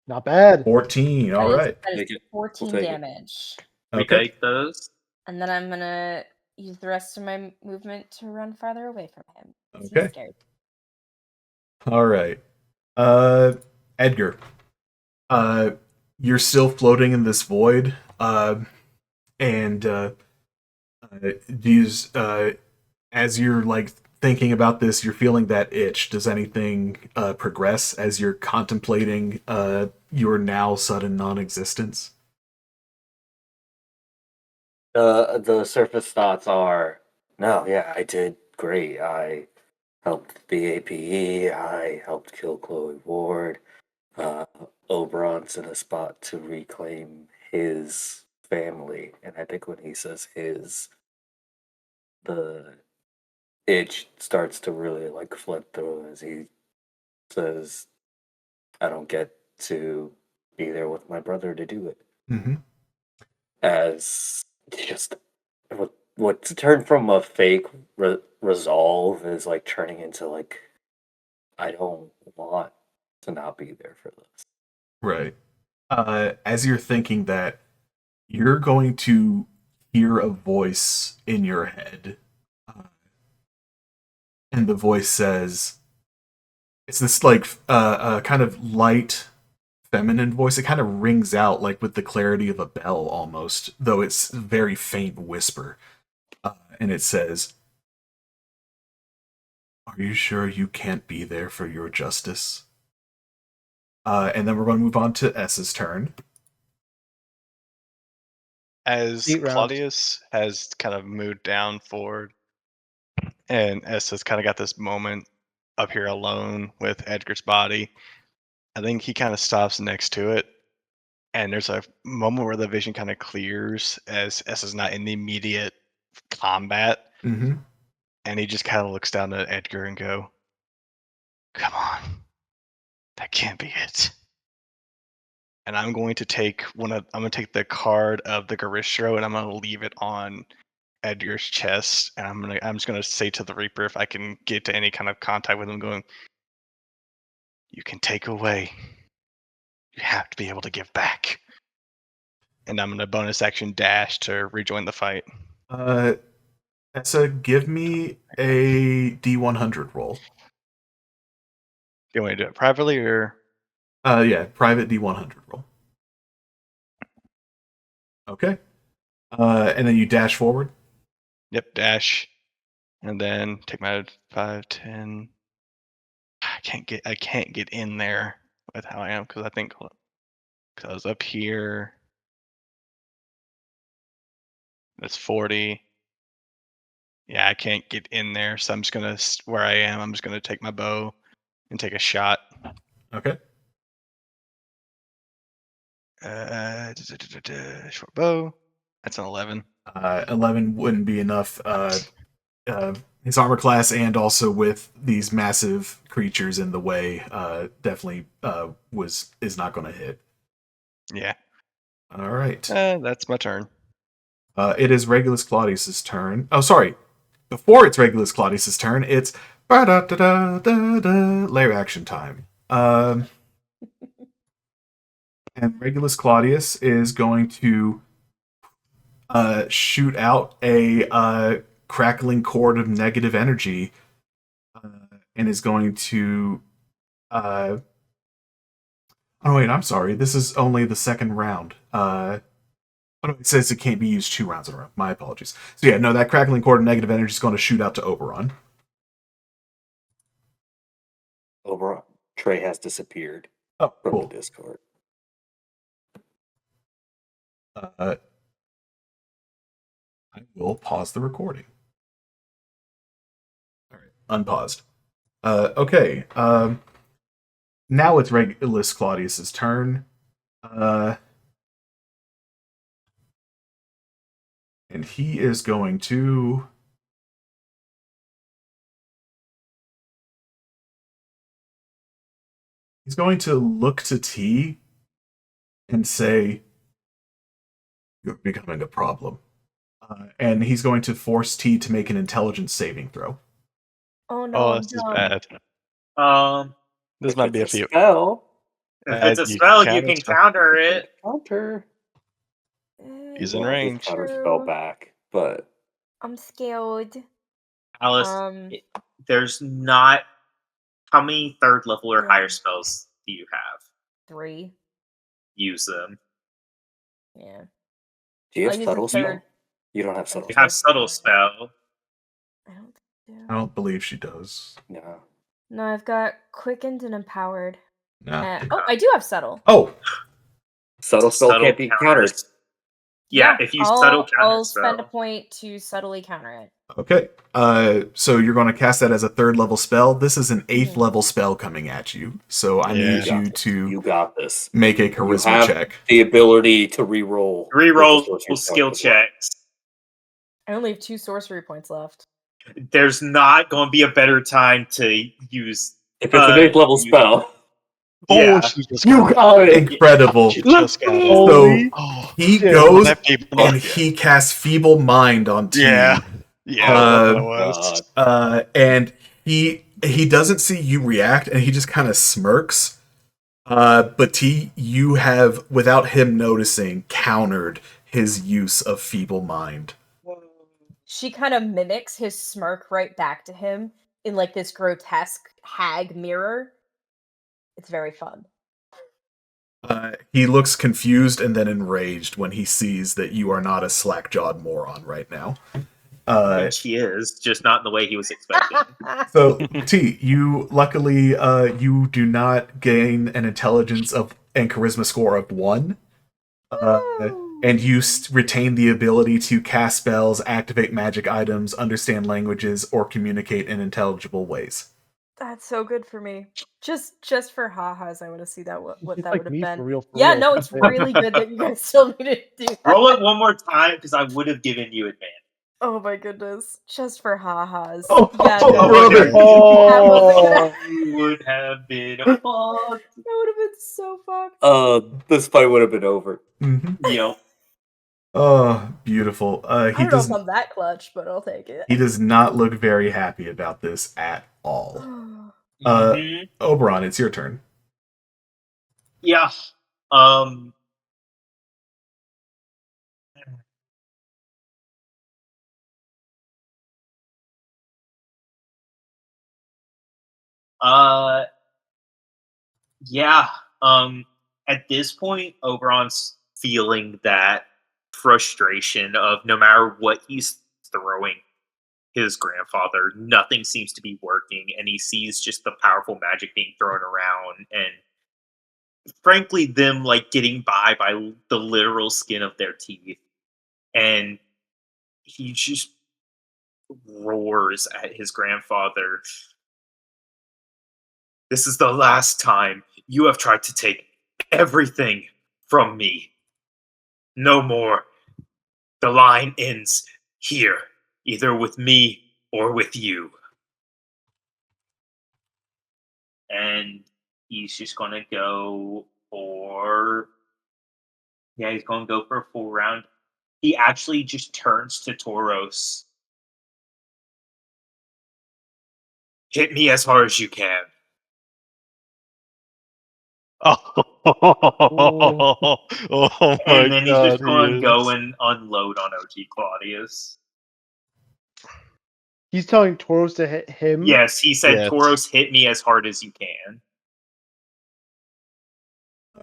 Not bad. 14. All right. That is Take it. 14 We'll take it. damage. We Okay. take those. And then I'm gonna use the rest of my movement to run farther away from him. He's Okay. scared. All right. Edgar. You're still floating in this void. And as you're thinking about this, you're feeling that itch. Does anything progress as you're contemplating your now sudden non-existence? The surface thoughts are, no, yeah, I did great. I helped the APE. I helped kill Chloe Ward. Oberon's in a spot to reclaim his family. And I think when he says his, the itch starts to really flip through as he says, I don't get to be there with my brother to do it. Mm-hmm. As just what's turned from a fake resolve is turning into I don't want to not be there for this. Right. As you're thinking that, you're going to hear a voice in your head. And the voice says, it's this kind of light feminine voice. It kind of rings out with the clarity of a bell almost, though it's a very faint whisper. And it says, are you sure you can't be there for your justice? And then we're going to move on to S's turn. As 8 rounds. Claudius has kind of moved down forward, and S has kind of got this moment up here alone with Edgar's body, I think he kind of stops next to it, and there's a moment where the vision kind of clears as S is not in the immediate combat, Mm-hmm. and he just kind of looks down at Edgar and go, come on, that can't be it. And I'm going to take I'm going to take the card of the Garistro, and I'm going to leave it on Edgar's chest, and I'm just gonna say to the Reaper, if I can get to any kind of contact with him, going, "You can take away. You have to be able to give back." And I'm gonna bonus action dash to rejoin the fight. Essa, give me a D100 roll. Do you want me to do it privately or? Yeah, private D100 roll. Okay. And then you dash forward. Yep, dash, and then take my 5, 10. I can't get in there with how I am because I think because I was up here. That's 40. Yeah, I can't get in there, so I'm just gonna where I am. I'm just gonna take my bow and take a shot. Okay. Short bow. That's an 11. 11 wouldn't be enough. His armor class and also with these massive creatures in the way, definitely is not going to hit. Yeah. All right. That's my turn. It is Regulus Claudius's turn. Oh, sorry. Before it's Regulus Claudius's turn, it's lair action time. And Regulus Claudius is going to shoot out a crackling cord of negative energy, and is going to. Oh wait, I'm sorry. This is only the second round. Oh, no, it says it can't be used 2 rounds in a row. My apologies. So yeah, no, that crackling cord of negative energy is going to shoot out to Oberon. Oberon. Trey has disappeared Oh, from cool. the Discord. I will pause the recording. All right, unpaused. Okay. Now it's Regulus Claudius's turn. And he is going to. He's going to look to T and say, "You're becoming a problem." And he's going to force T to make an intelligence saving throw. Oh no, Oh, this is bad. This If might be a it's few. spell. If it's a You spell, can you can counter counter it. Counter. He's in Well, I'll just range. counter spell back, but I'm scared. Alice, there's not. How many 3rd level or higher spells do you have? 3. Use them. Yeah. do you I'll have use a subtle spell? third. You don't have subtle You spell. have subtle spell. I don't think I don't believe she does. No. No, I've got quickened and empowered. No. Oh, I do have subtle. Oh, Subtle spell Subtle can't be countered. counters. Yeah, if you subtle counter I'll spell. spend a point to subtly counter it. okay. So you're going to cast that as a 3rd level spell. This is an 8th level spell coming at you. So I need Yeah. you to You got this. make a You charisma have check. the ability to reroll. Reroll with the sorcery skill point as well. checks. I only have 2 sorcery points left. There's not going to be a better time to use. If it's an 8th level spell. Yeah. Oh, she just You got it. got it! Incredible. She just got it. So Oh, he shit. goes that people- and he casts Feeble Mind on T. Yeah. Yeah, that's what it was. And he doesn't see you react, and he just kind of smirks. But T, you have, without him noticing, countered his use of Feeble Mind. She kind of mimics his smirk right back to him in like this grotesque hag mirror. It's very fun. He looks confused and then enraged when he sees that you are not a slack-jawed moron right now. Which he is, just not in the way he was expecting. So, T, you luckily you do not gain an intelligence and charisma score of 1. And you retain the ability to cast spells, activate magic items, understand languages, or communicate in intelligible ways. That's so good for me. Just for ha-has, I want to see that what It's that like would have me, been. for real, for Yeah, real. no, it's really good that you guys still need to do that. Roll it one more time, because I would have given you advantage. Oh my goodness. Just for ha-has. Oh, yeah, oh, no, brother. Oh, You would have been fucked. that would have been so fucked. This fight would have been over. Mm-hmm. You know, Oh, beautiful. I don't know if I'm that clutch, but I'll take it. He does not look very happy about this at all. Mhm. Oberon, it's your turn. Yeah. Uh. Yeah. At this point, Oberon's feeling that frustration of no matter what he's throwing his grandfather, nothing seems to be working, and he sees just the powerful magic being thrown around, and frankly, them like getting by the literal skin of their teeth, and he just roars at his grandfather. This is the last time you have tried to take everything from me. No more. The line ends here, either with me or with you. And he's just gonna go for. Yeah, he's gonna go for a full round. He actually just turns to Tauros. Hit me as hard as you can. Oh my And then he's god, just going to he go is. and unload on OG Claudius. He's telling Tauros to hit him. Yes, he said, Yes. Tauros, hit me as hard as you can.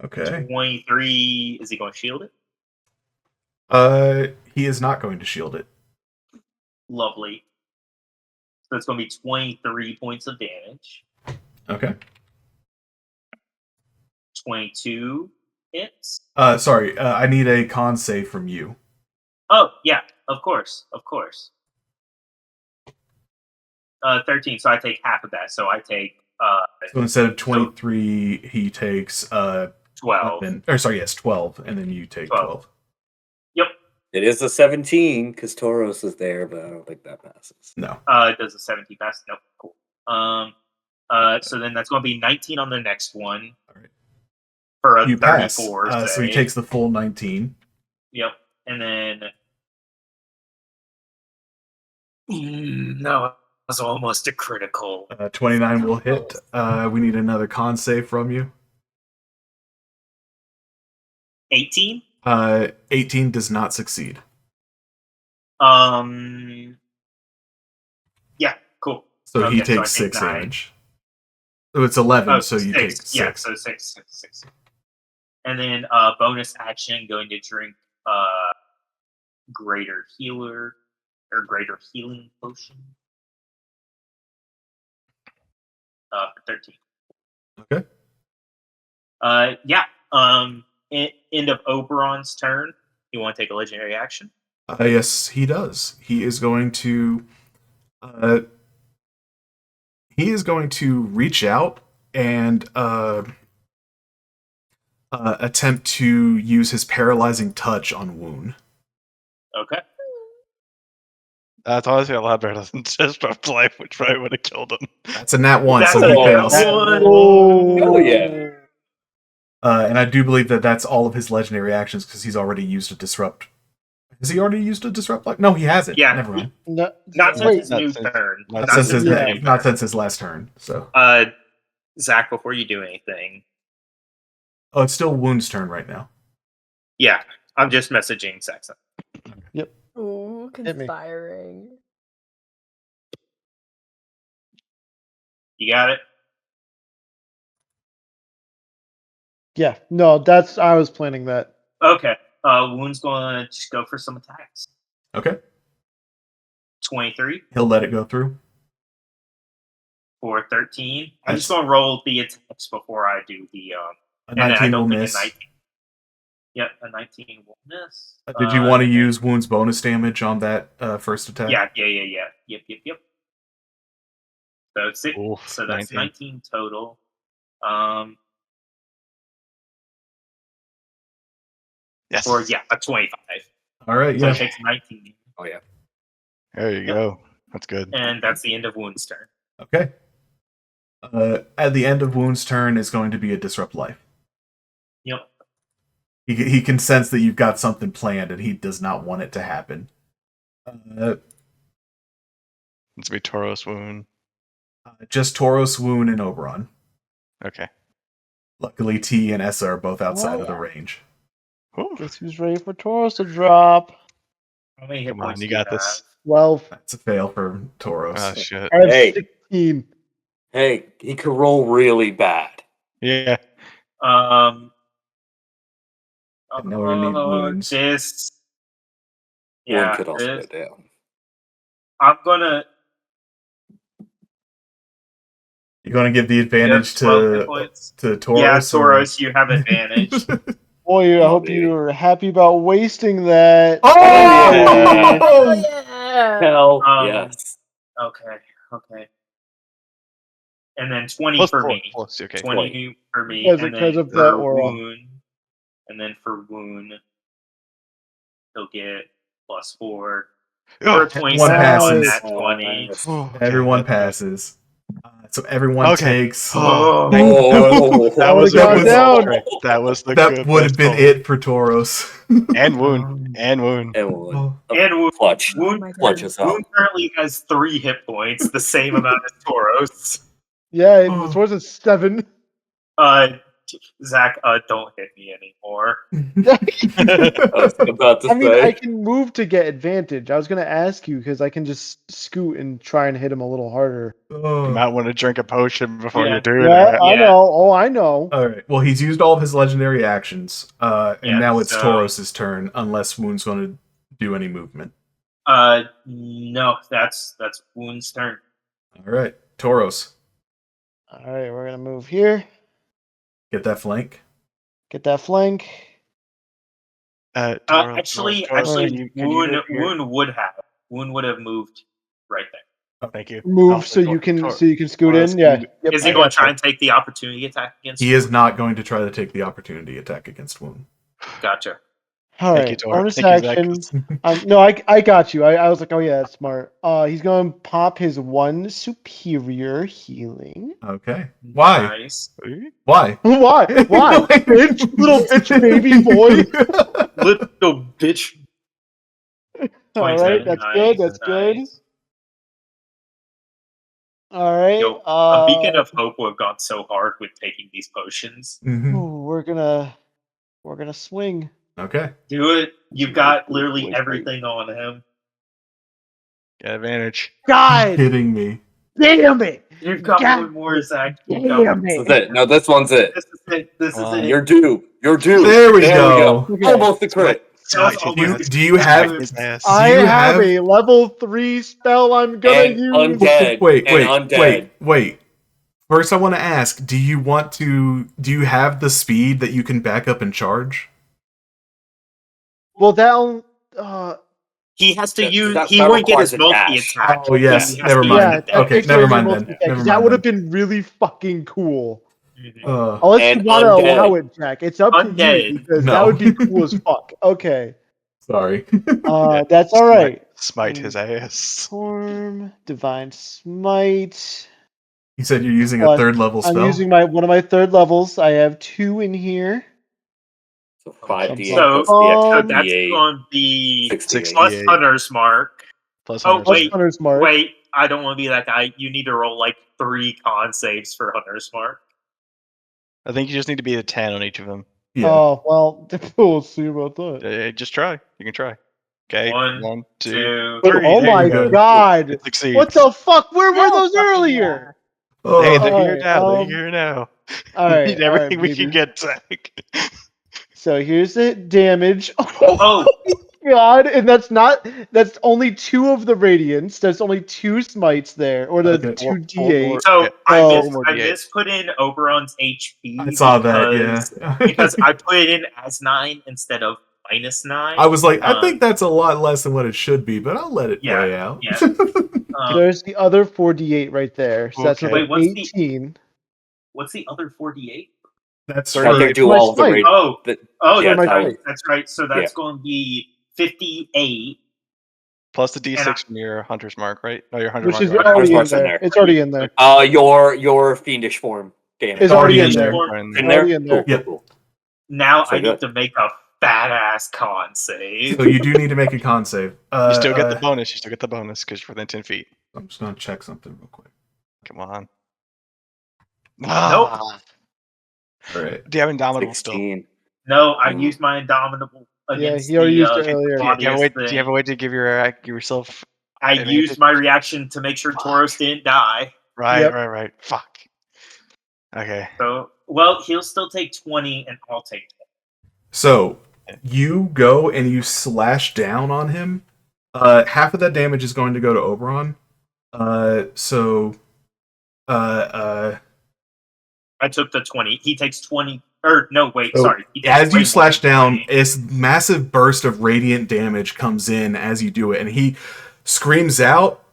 Okay. 23. Is he going to shield it? He is not going to shield it. Lovely. So it's going to be 23 points of damage. Okay. 22 hits. Sorry, I need a con save from you. Oh, yeah, of course. 13, so I take half of that. So I take So instead of 23, he takes 12. 12, and then you take 12. Yep. It is a 17 because Tauros is there, but I don't think that passes. No. Does a 17 pass? Nope. Cool. So then that's going to be 19 on the next one. All right. For a You pass. 34. So he takes the full 19. Yep. And then. No, it was almost a critical. 29 will hit. We need another con save from you. 18? 18 does not succeed. Yeah, cool. So he Okay, takes so I take 6 9. damage. So it's 11, so you 6. take 6. Yeah, so 6. And then bonus action, going to drink greater healer or greater healing potion. For 13. Okay. Yeah. End of Oberon's turn. You want to take a legendary action? Yes, he does. He is going to reach out and attempt to use his paralyzing touch on Wound. Okay. That's honestly a lot better than Disrupt Life, which probably would have killed him. That's a nat 1, That's so a he nat fails. 1. Oh yeah. And I do believe that that's all of his legendary actions because he's already used a disrupt. Has he already used a disrupt? No, he hasn't. Yeah. Never mind. No, Not since wait, his new turn. Not Not since his Yeah. not since his last turn. So, Zach, before you do anything, oh, it's still Wound's turn right now. yeah, I'm just messaging Saxon. Ooh, Hit me. conspiring. You got it? yeah, no, I was planning that. Okay. Wound's going to just go for some attacks. Okay, 23 he'll let it go through. for 13. I'm just Nice. going to roll the attacks before I do the. A And then I 19 will don't think miss. a 19. Yep, a 19 will miss. Did you want to use Wound's bonus damage on that first attack? Yeah. Yep. So 6. Oof, So that's 19 total. Yes. Or yeah, a 25. All right. So Yeah. it takes 19. Oh yeah. There you go. That's good. And that's the end of Wound's turn. Okay. At the end of Wound's turn is going to be a disrupt life. Yep. He can sense that you've got something planned, and he does not want it to happen. It's be Tauros wound. Just Tauros, Wound, and Oberon. Okay. Luckily, T and Essa are both outside of the Oh. range. Ooh, Guess who's ready for Tauros to drop? How many hit Come on, points you do got have? this. 12. That's a fail for Tauros. Oh shit. I have Hey. 16. Hey, he could roll really bad. Yeah. And now we need wounds. This. One Yeah, could also go this. down. I'm gonna. You're going to give the advantage 12 hit to points. Tauros? Yeah, or- Tauros, you have advantage. Boy, I Come on, hope baby. you're happy about wasting that. Oh! yeah. Hell Um, yes. Okay. And then 20 Plus for 4. me. Plus, okay. 20 for me. Because- and because then of the for aura. Wound. And then for Wound, he'll get plus 4. Oh, For a 27 one on passes. that 20. okay, Everyone that's good. passes. So everyone Okay. takes... Oh, Oh, that was a gone good down. roll. That was the That good would have best been roll. it for Tauros. And wound. And wound. And one. Oh. And Wound, Clutch. Oh my Clutch God. us out. Wound currently has 3 hit points, the same amount as Tauros. Yeah, it was towards a 7. Zach, don't hit me anymore. I was about to I mean, say. I can move to get advantage. I was going to ask you because I can just scoot and try and hit him a little harder. You Oh. might want to drink a potion before Yeah. you do Yeah, that. I Yeah. know. Oh, I know. All right. Well, he's used all of his legendary actions, and Yeah, now it's so- Tauros' turn, unless Wound's going to do any movement. No, that's Wound's turn. All right, Tauros, All right, we're going to move here. get that flank. Get that flank. Tauros, Actually, Tauros, can you Wound move here? Wound would have moved right there. Thank you. Move Oh, so you can Tauros, scoot in. can Yeah. you- Yep. Is he I going got to try you. and take the opportunity attack against? He is not going to try to take the opportunity attack against Wound. Gotcha. All Thank right. you, Tor. Bonus Thank you, Zach. action. No, I got you. I was like, oh yeah, that's smart. He's going to pop his 1 superior healing. Okay. Why? Nice. Why? Why? Why? Bitch, little bitch, baby boy. Little bitch. All right, 27, that's nice, good. That's good. nice. All right. Yo, a beacon of hope would have gone so hard with taking these potions. Mhm. Ooh, we're gonna swing. Okay. Do it. You've got Wait, literally wait. everything on him. Got advantage. You're God kidding me. damn it! You've got God one more, Zach. You've got damn one. This it! is it. No, this one's it. This is it. This is Wow. it. You're due. You're due. There we go. Okay. Almost a crit. Smite Do his you- ass. Do you have? Smite his ass. I you have have- a level 3 spell I'm gonna And use. undead. Wait, and undead. wait. First, I want to ask: do you have the speed that you can back up and charge? Well, that'll. He has to That- use. that- He that won't get his requires a multi dash. attack. Oh yes, He has never to mind. Yeah, use that Okay, takes never away your mind then. multi-attack, Never 'cause that mind would have then. been really fucking cool. Mhm. Unless you And want to undead. allow it, Jack. It's up to Undead. you because No. that would be cool as fuck. Okay. Sorry. That's all right. Smite his ass. Storm, Divine Smite. You said you're using a Plus, third level I'm spell. using one of my 3rd levels. I have 2 in here. So 5d8 So- plus the extra so That's d8. going to be 68. plus 68. Hunter's Mark. Plus Oh, 100. Plus wait. Hunter's Mark. Wait, I don't want to be that guy. You need to roll like 3 con saves for Hunter's Mark. I think you just need to be a 10 on each of them. Yeah. Oh, well, we'll see about that. Just try. You can try. Okay. 1, 1, 2, 2, But, 3. oh There my you go. god! It succeeds. What the fuck? Where were Hell those fucking earlier? Oh, Hey, they're here Alright, now. They're here now. Alright, Need everything we can get, Zach. So here's the damage. Oh, God, and that's only 2 of the radiance. There's only 2 smites there, or the Okay. 2 Four d8. more. so Yeah. I Oh. missed, More I D8. missed put in Oberon's HP. I saw that. because- Yeah. because I put it in as 9 instead of -9. I was like, I Um, think that's a lot less than what it should be, but I'll let it Yeah, play out. yeah. There's the other 4d8 right there. So that's Okay. about Wait, what's the- 18. What's the other 48? That's I think do My all of the smite. raid. Oh, The- oh, yeah, that's that right. was- That's right. So that's going to be 58. Plus the D6 from your Hunter's Mark, right? No, your Hunter's Which Mark. is right? already in Mark's in there. there. It's already in there. Your fiendish form damage. It's already in in there. there. In there? Already in there. Cool, cool, cool. Now So I need to make a fat ass con save. So you do need to make a con save. You still get the bonus. You still get the bonus because you're within 10 feet. I'm just gonna check something real quick. Come on. Nope. Ah. All right. Do you have Indomitable still? 16. No, I Mm. used my Indomitable against he already the used it earlier. Do you, have a Claudius way, thing. do you have a way to give yourself? I advantage? used my reaction to make sure Tauros didn't die. Right, Yep. right. Fuck. Okay. So, well, he'll still take 20, and I'll take 20. So you go and you slash down on him. Half of that damage is going to go to Oberon. I took the 20. He takes 20. Or, no, wait, So, sorry. He takes as way you more slash than down, 20. this massive burst of radiant damage comes in as you do it, and he screams out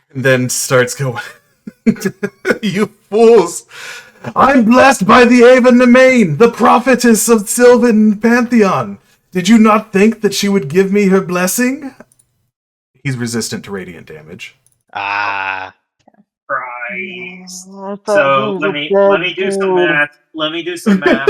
and then starts going, "You fools! I'm blessed by the Ava Nemain, the prophetess of Sylvan Pantheon. Did you not think that she would give me her blessing?" He's resistant to radiant damage. Ah. Christ. Oh, I thought So, he was let a me bad do some dude. math. Let me do some math.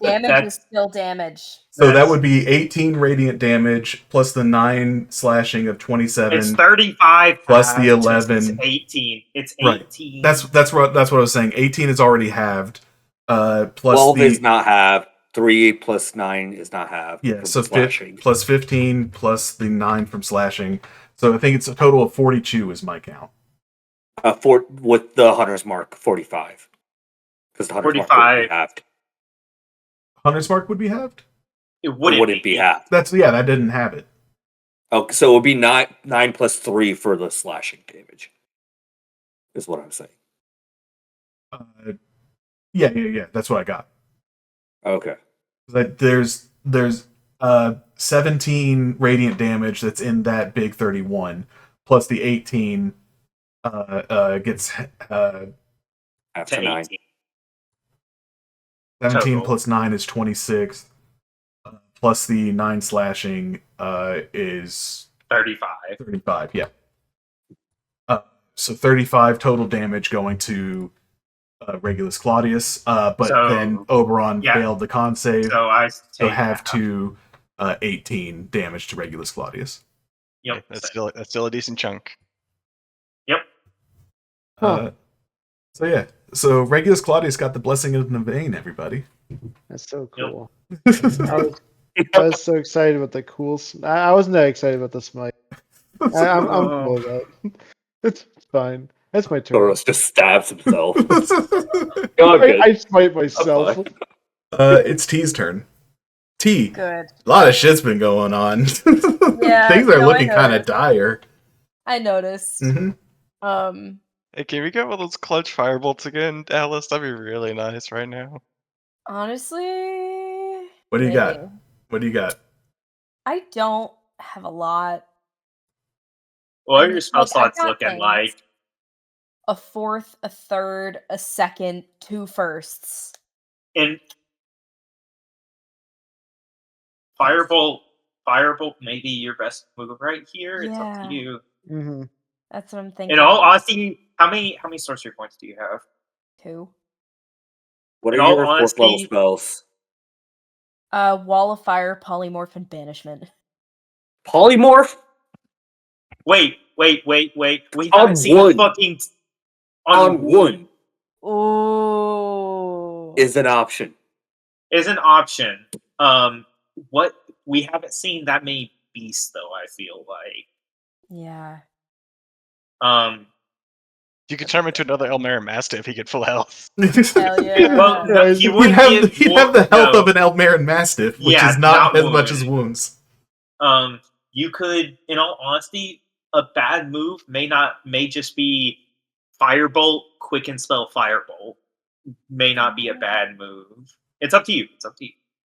Damage That's- is still damage. So that That's- would be 18 radiant damage plus the 9 slashing of 27. It's 35 plus the halved, 11. It's 18. It's Right. 18. That's what I was saying. 18 is already halved. Plus 12 the is not halved. 3 plus 9 is not halved. yeah, from so slashing. plus 15 plus the 9 from slashing. So I think it's a total of 42 is my count. With the Hunter's Mark, 45. Because the Hunter's Mark would 45. be halved. Hunter's Mark would be halved? It It wouldn't wouldn't be halved. That didn't have it. Oh, so it would be 9 plus 3 for the slashing damage. Is what I'm saying. Yeah. That's what I got. Okay. That there's 17 radiant damage that's in that big 31, plus the 18 gets After to 9. 18. 17 Total. plus 9 is 26. Plus the 9 slashing is 35. 35, yeah. So 35 total damage going to Regulus Claudius, but So, then Oberon yeah. failed the con save, So I so take have half. to 18 damage to Regulus Claudius. Yep. That's still a decent chunk. Yep. So Regulus Claudius got the blessing of Nevain, everybody. That's so cool. I was so excited about the cool. I wasn't that excited about the smite. I'm cool with that. It's fine. That's my turn. Thoros just stabs himself. I smite myself. It's T's turn. T. Good. A lot of shit's been going on. Yeah, Things are no, I looking kind of noticed. dire. I noticed. Mm-hmm. Hey, can we get one of those clutch firebolts again, Alice? That'd be really nice right now. Honestly, What do you got? maybe. What do you got? I don't have a lot. What I are mean, your spell like, I've slots got looking things. like? A fourth, a third, a second, 2 firsts. And Firebolt may be your best move right here. It's up Yeah. to you. Mm-hmm. That's what I'm thinking. In all honesty, how many sorcery points do you have? 2. What In are all your 4th level honesty- spells? Wall of Fire, Polymorph, and Banishment. Polymorph? Wait. We On haven't seen wood. a fucking On wood Ooh. is an option. Is an option. What we haven't seen that many beasts though. I feel like. Yeah. You could turn him into another Elmera Mastiff. He get full health. Hell yeah. Well, no, he He'd would have get the health no. of an Elmeran Mastiff, which Yeah, is not not as much as wounds. wounds. You could, in all honesty, a bad move may just be Firebolt, Quicken Spell Firebolt. May not be a bad move. It's up to you.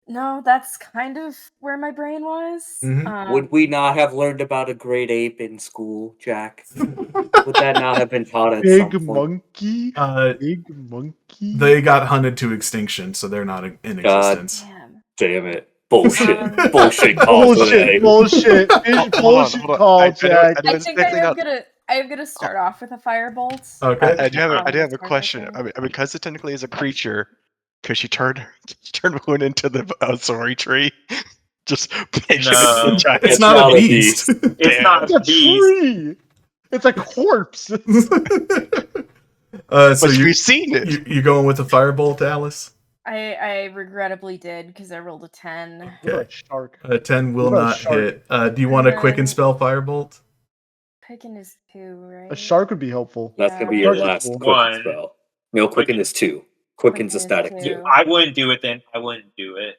No, that's kind of where my brain was. Mhm. Would we not have learned about a great ape in school, Jack? Would that not have been taught at some Big point? monkey. Big monkey. They got hunted to extinction, so they're not in God. existence. Damn. Damn it. Bullshit. Um, Bullshit call today. Bullshit. Bullshit Hold on. call, Jack. I do I think I exactly am not- gonna start off with a firebolt. Okay. I do have a Starting question. with I mean, because it technically is a creature, Could she turn Moon into the sorry tree? Just make him No. into a giant It's It's not not a a beast. It's Damn. not It's a a beast. tree. It's a corpse. So But you're we've seen it. you going with the firebolt, Alice? I regrettably did because I rolled a 10. What about a shark? 10 will What about a not shark? hit. Do you want to quicken then- spell firebolt? Picking is 2, right? A shark would be helpful. That's gonna be Yeah. your Sharks are last cool. quicken One. spell. No, quicken is 2. Quicken's a Quicken is static 2. 2. I wouldn't do it then. I wouldn't do it.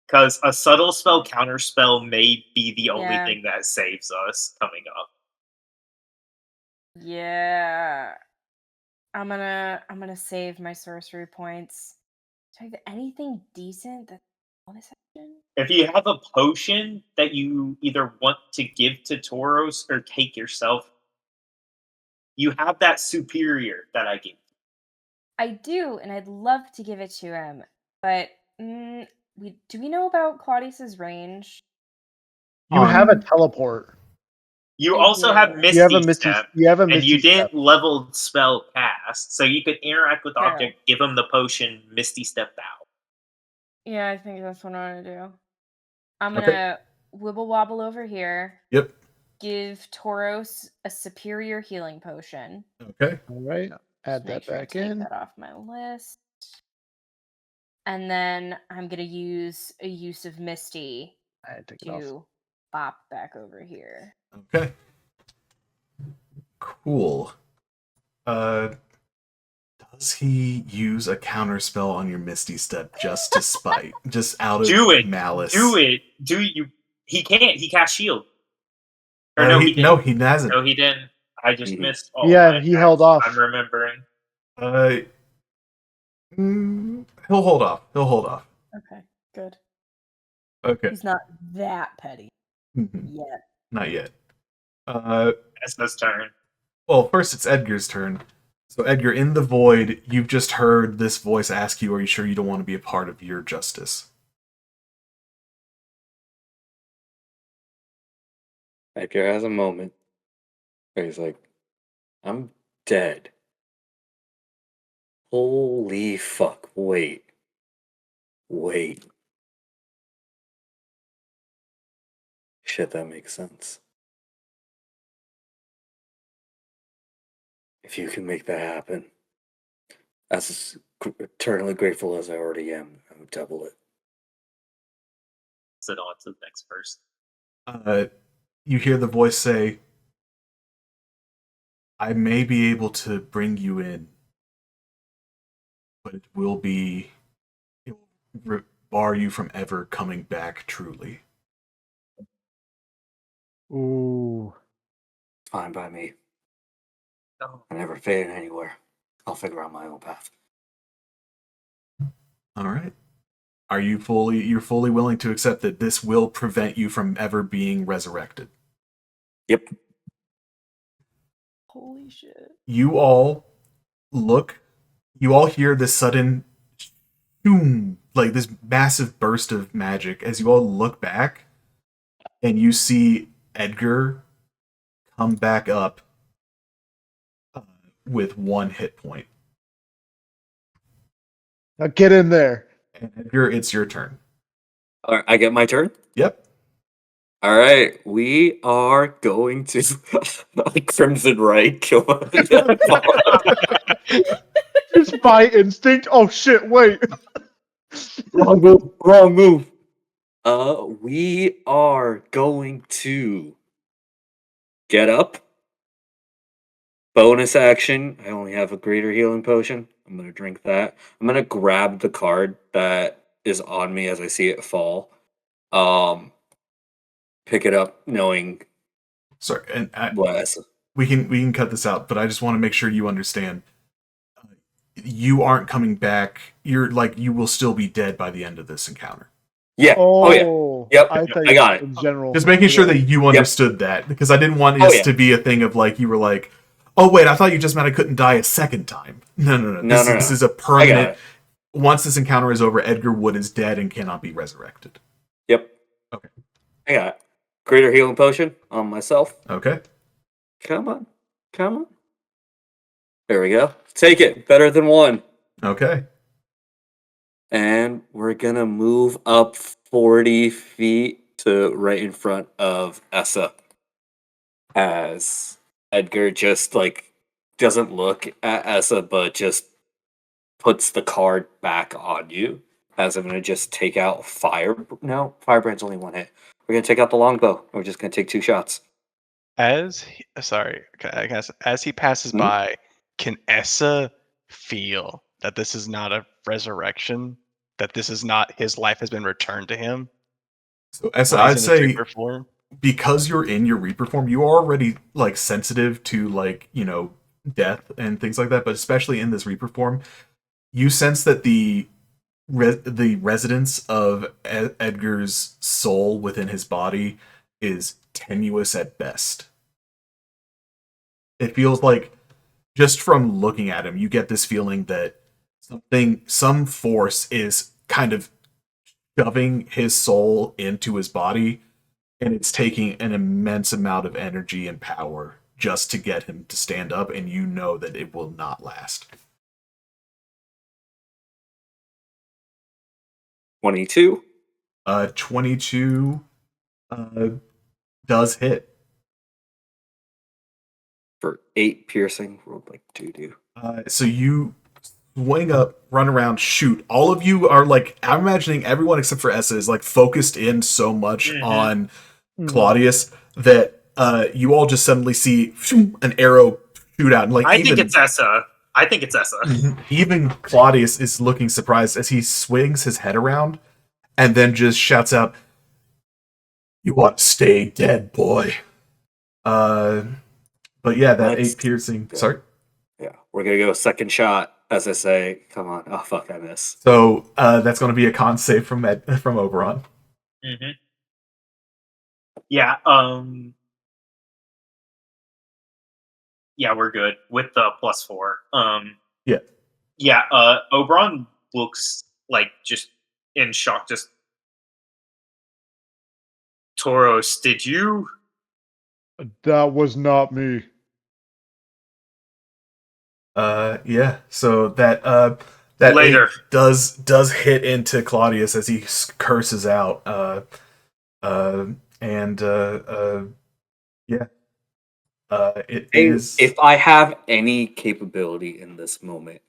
Because a subtle spell counter spell may be the only Yeah. thing that saves us coming up. Yeah. I'm gonna save my sorcery points. Do I have anything decent that's bonus action? If you have a potion that you either want to give to Tauros or take yourself, you have that superior that I gave. I do, and I'd love to give it to him, but do we know about Claudius's range? You have a teleport. You I also do. have Misty You have a Misty. Step, You have a and Misty you didn't Step. level spell cast, so you could interact with the True. object, give him the potion, Misty Step out. Yeah, I think that's what I'm gonna do. I'm Okay. gonna wibble wobble over here. Yep. Give Tauros a superior healing potion. Okay. All right. Add Just make that sure I back take in. that off my list. And then I'm gonna use a use of Misty I take it off. to bop back over here. Okay. Cool. Does he use a counter spell on your Misty Step just to spite? Just out of Do it. malice? Do it. Do you? He can't. He cast shield. Or He hasn't. No, he didn't. I just Mhm. missed. Oh, Yeah, my he gosh, held off. I'm remembering. He'll hold off. He'll hold off. Okay, good. Okay. He's not that petty Mhm. yet. Not yet. That's his turn. Well, first it's Edgar's turn. So Edgar, in the void, you've just heard this voice ask you, are you sure you don't want to be a part of your justice? Edgar has a moment where he's like, I'm dead. Holy fuck, wait. Shit, that makes sense. If you can make that happen, as eternally grateful as I already am, I would double it. So on to the next person. You hear the voice say, I may be able to bring you in, but it will bar you from ever coming back truly. Ooh. Fine by me. No. I never faded anywhere. I'll figure out my own path. All right. Are you you're fully willing to accept that this will prevent you from ever being resurrected? Yep. Holy shit. You all hear this sudden boom, like this massive burst of magic as you all look back and you see Edgar come back up with 1 hit point. Now get in there. And Edgar, it's your turn. All right, I get my turn? Yep. All right, we are going to Crimson Right. Just by instinct. Oh shit, wait. Wrong move. We are going to get up. Bonus action. I only have a greater healing potion. I'm going to drink that. I'm going to grab the card that is on me as I see it fall. Pick it up knowing Sorry, and what. we can cut this out, but I just want to make sure you understand. You aren't coming back. You will still be dead by the end of this encounter. Yeah. Oh, yeah. Yep. I got it. In general. Just making sure that you understood that, because I didn't want this to be a thing of like you were like, oh wait, I thought you just meant I couldn't die a second time. No. This is a permanent. Once this encounter is over, Edgar Wood is dead and cannot be resurrected. Yep. Okay. I got it. Greater healing potion on myself. Okay. Come on. There we go. Take it. Better than 1. Okay. And we're gonna move up 40 feet to right in front of Essa. As Edgar just doesn't look at Essa, but just puts the card back on you. As I'm gonna just take out fire. No, firebrand's only one hit. We're gonna take out the longbow. We're just gonna take 2 shots. Sorry, I guess as he passes Hmm? by, can Essa feel that this is not a resurrection? That this is not his life has been returned to him So Essa, when he's I'd in his say Reaper form? because you're in your Reaper form, you are already sensitive to death and things like that. But especially in this Reaper form, you sense that the residence of Edgar's soul within his body is tenuous at best. It feels like, just from looking at him, you get this feeling that some force is kind of shoving his soul into his body, and it's taking an immense amount of energy and power just to get him to stand up, and you know that it will not last. 22. 22 does hit. For 8 piercing. Rolled like 2 So you swing up, run around, shoot. All of you are I'm imagining everyone except for Essa is focused in so much on Claudius that you all just suddenly see an arrow shoot out. And I think it's Essa. Even Claudius is looking surprised as he swings his head around and then just shouts out, "You want to stay dead, boy." But yeah, that 8 piercing. Yeah. Sorry. Yeah, we're gonna go second shot as I say, come on. Oh fuck, I miss. So that's going to be a con save from Oberon. Mm-hmm. Yeah. Yeah, we're good with the +4. Yeah. Yeah. Oberon looks just in shock. Just Tauros, did you? That was not me. Yeah. So that Later 8 does hit into Claudius as he curses out. Yeah. It is. If I have any capability in this moment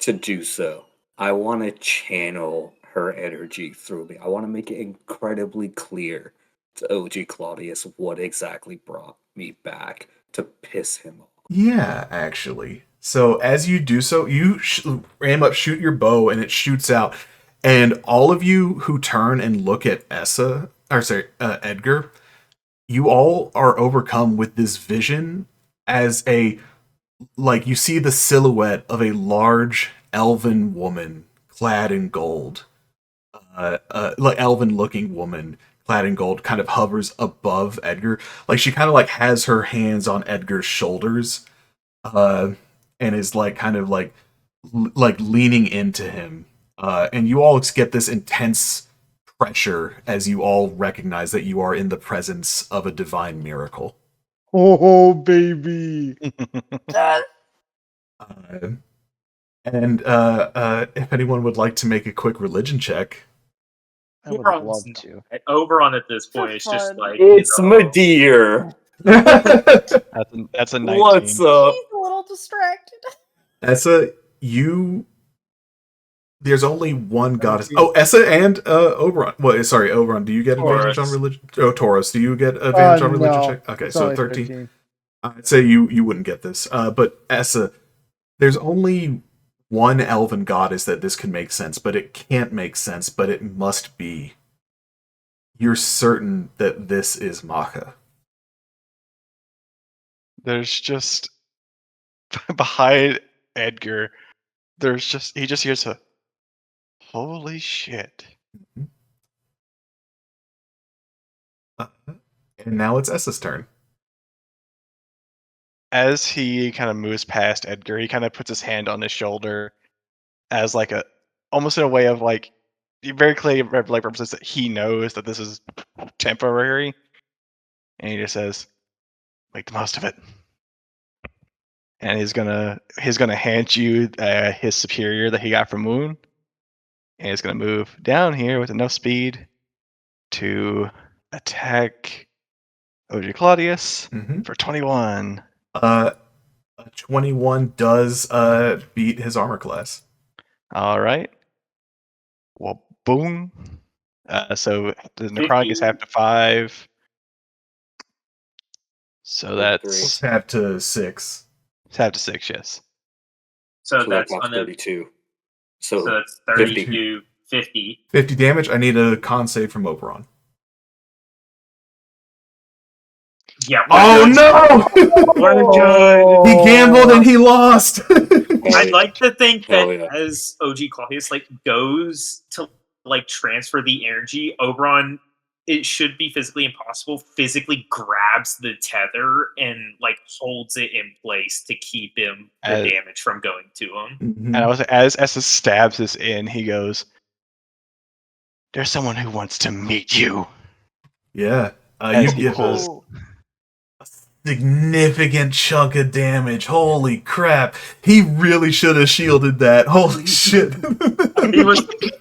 to do so, I want to channel her energy through me. I want to make it incredibly clear to OG Claudius what exactly brought me back to piss him off. Yeah, actually. So as you do so, you ram up, shoot your bow, and it shoots out. And all of you who turn and look at Edgar, you all are overcome with this vision as you see the silhouette of a large elven woman clad in gold. Elven looking woman clad in gold kind of hovers above Edgar. She kind of has her hands on Edgar's shoulders, and is leaning into him. And you all get this intense pressure as you all recognize that you are in the presence of a divine miracle. Oh, baby. If anyone would like to make a quick religion check. I would love to. Oberon at this point is just fun. It's Madeir. That's a 19. What's up? He's a little distracted. Essa, there's only one goddess. Oh, Essa and Oberon. Well, sorry, Oberon. Do you get advantage on religion? Oh, Tauros. Do you get advantage on religion No. check? Okay, It's so only 13. I'd say you wouldn't get this. But Essa, there's only one elven goddess that this can make sense, but it can't make sense, but it must be. You're certain that this is Maka. There's just behind Edgar. He just hears a holy shit. And now it's Essa's turn. As he kind of moves past Edgar, he kind of puts his hand on his shoulder as almost in a way of he very clearly represents that he knows that this is temporary, and he just says, "Make the most of it." And he's gonna hand you his superior that he got from Moon, And it's going to move down here with enough speed to attack OG Claudius Mhm. for 21. A 21 does beat his armor class. All right. Well, boom. So the necrotic is half to 5. So that's It's half to 6. it's half to 6, yes. So So that's that's on the 32. so So that's 32, 50. 50 damage. I need a con save from Oberon. Yeah. Oh no! We're good. He gambled and he lost. I'd like to think that Hell yeah. as OG Claudius goes to transfer the energy, Oberon, it should be physically impossible, physically grabs the tether and holds it in place to keep the damage from going to him. Mhm. And I was as Essa stabs this in, he goes, "There's someone who wants to meet you." Yeah. As You he get pulls a significant chunk of damage. Holy crap. He really should have shielded that. Holy shit.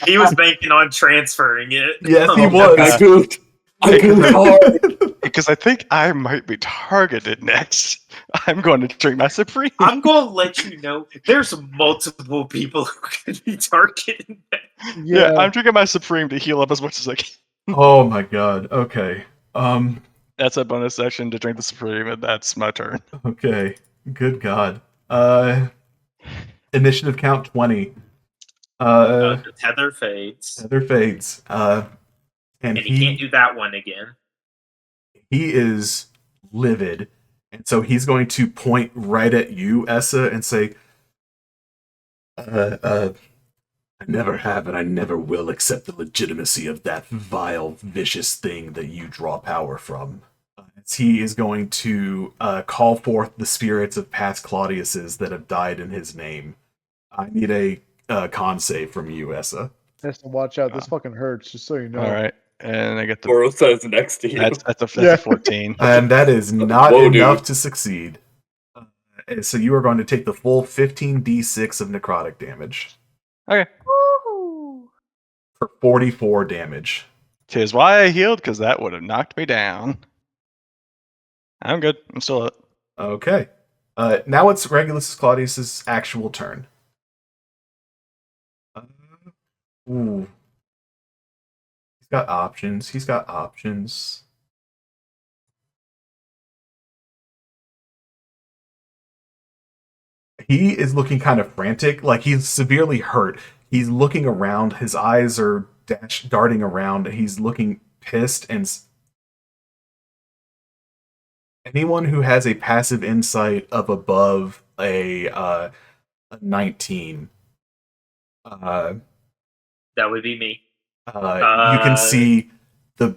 He was banking on transferring it. Yes, he Oh, was. I goofed. I goofed hard. because I think I might be targeted next. I'm going to drink my Supreme. I'm going to let you know there's multiple people who could be targeted. Yeah, I'm drinking my Supreme to heal up as much as I can. Oh my god. Okay. That's a bonus action to drink the Supreme, and that's my turn. Okay. Good god. Initiative count 20. The tether fades. Tether fades. And And he can't do that one again. he is livid. And so he's going to point right at you, Essa, and say, I never have and I never will accept the legitimacy of that vile, vicious thing that you draw power from. He is going to call forth the spirits of past Claudiuses that have died in his name. I need a con save from you, Essa. Has to watch out. This fucking hurts, just so you know. All right, and I get the. Toro says next to you. That's a 14. And that is not Whoa, enough dude. to succeed. So you are going to take the full 15d6 of necrotic damage Okay. Woohoo! for 44 damage. Tis why I healed, because that would have knocked me down. I'm good. I'm still up. Okay. Now it's Regulus Claudius's actual turn. Ooh. He's got options. He is looking kind of frantic, like he's severely hurt. He's looking around, his eyes are darting around, he's looking pissed, and anyone who has a passive insight of above a 19, That would be me. you can see the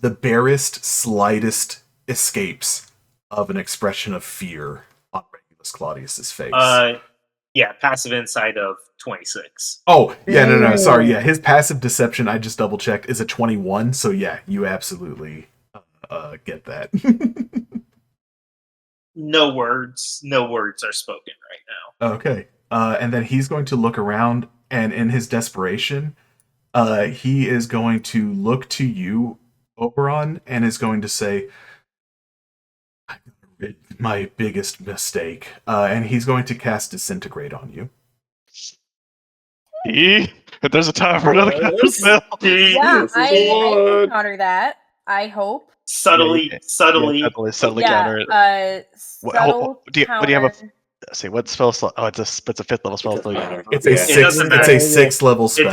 barest, slightest escapes of an expression of fear on Regulus Claudius's face. Yeah, passive insight of 26. Oh, yeah, no, sorry, yeah, his passive deception, I just double checked, is a 21, so yeah, you absolutely get that. No words are spoken right now. Okay, and then he's going to look around, and in his desperation, he is going to look to you, Oberon, and is going to say, my biggest mistake. And he's going to cast Disintegrate on you. If there's a time for another counter spell. Yeah, This is I one. can counter that. I hope. Subtly. Yeah, subtly counter it. Subtle What do you have a? counter. Let's see, what spell slot? Oh, it's a 5th level spell. Doesn't matter. It's a Yeah. six. doesn't It's a matter. 6th level spell.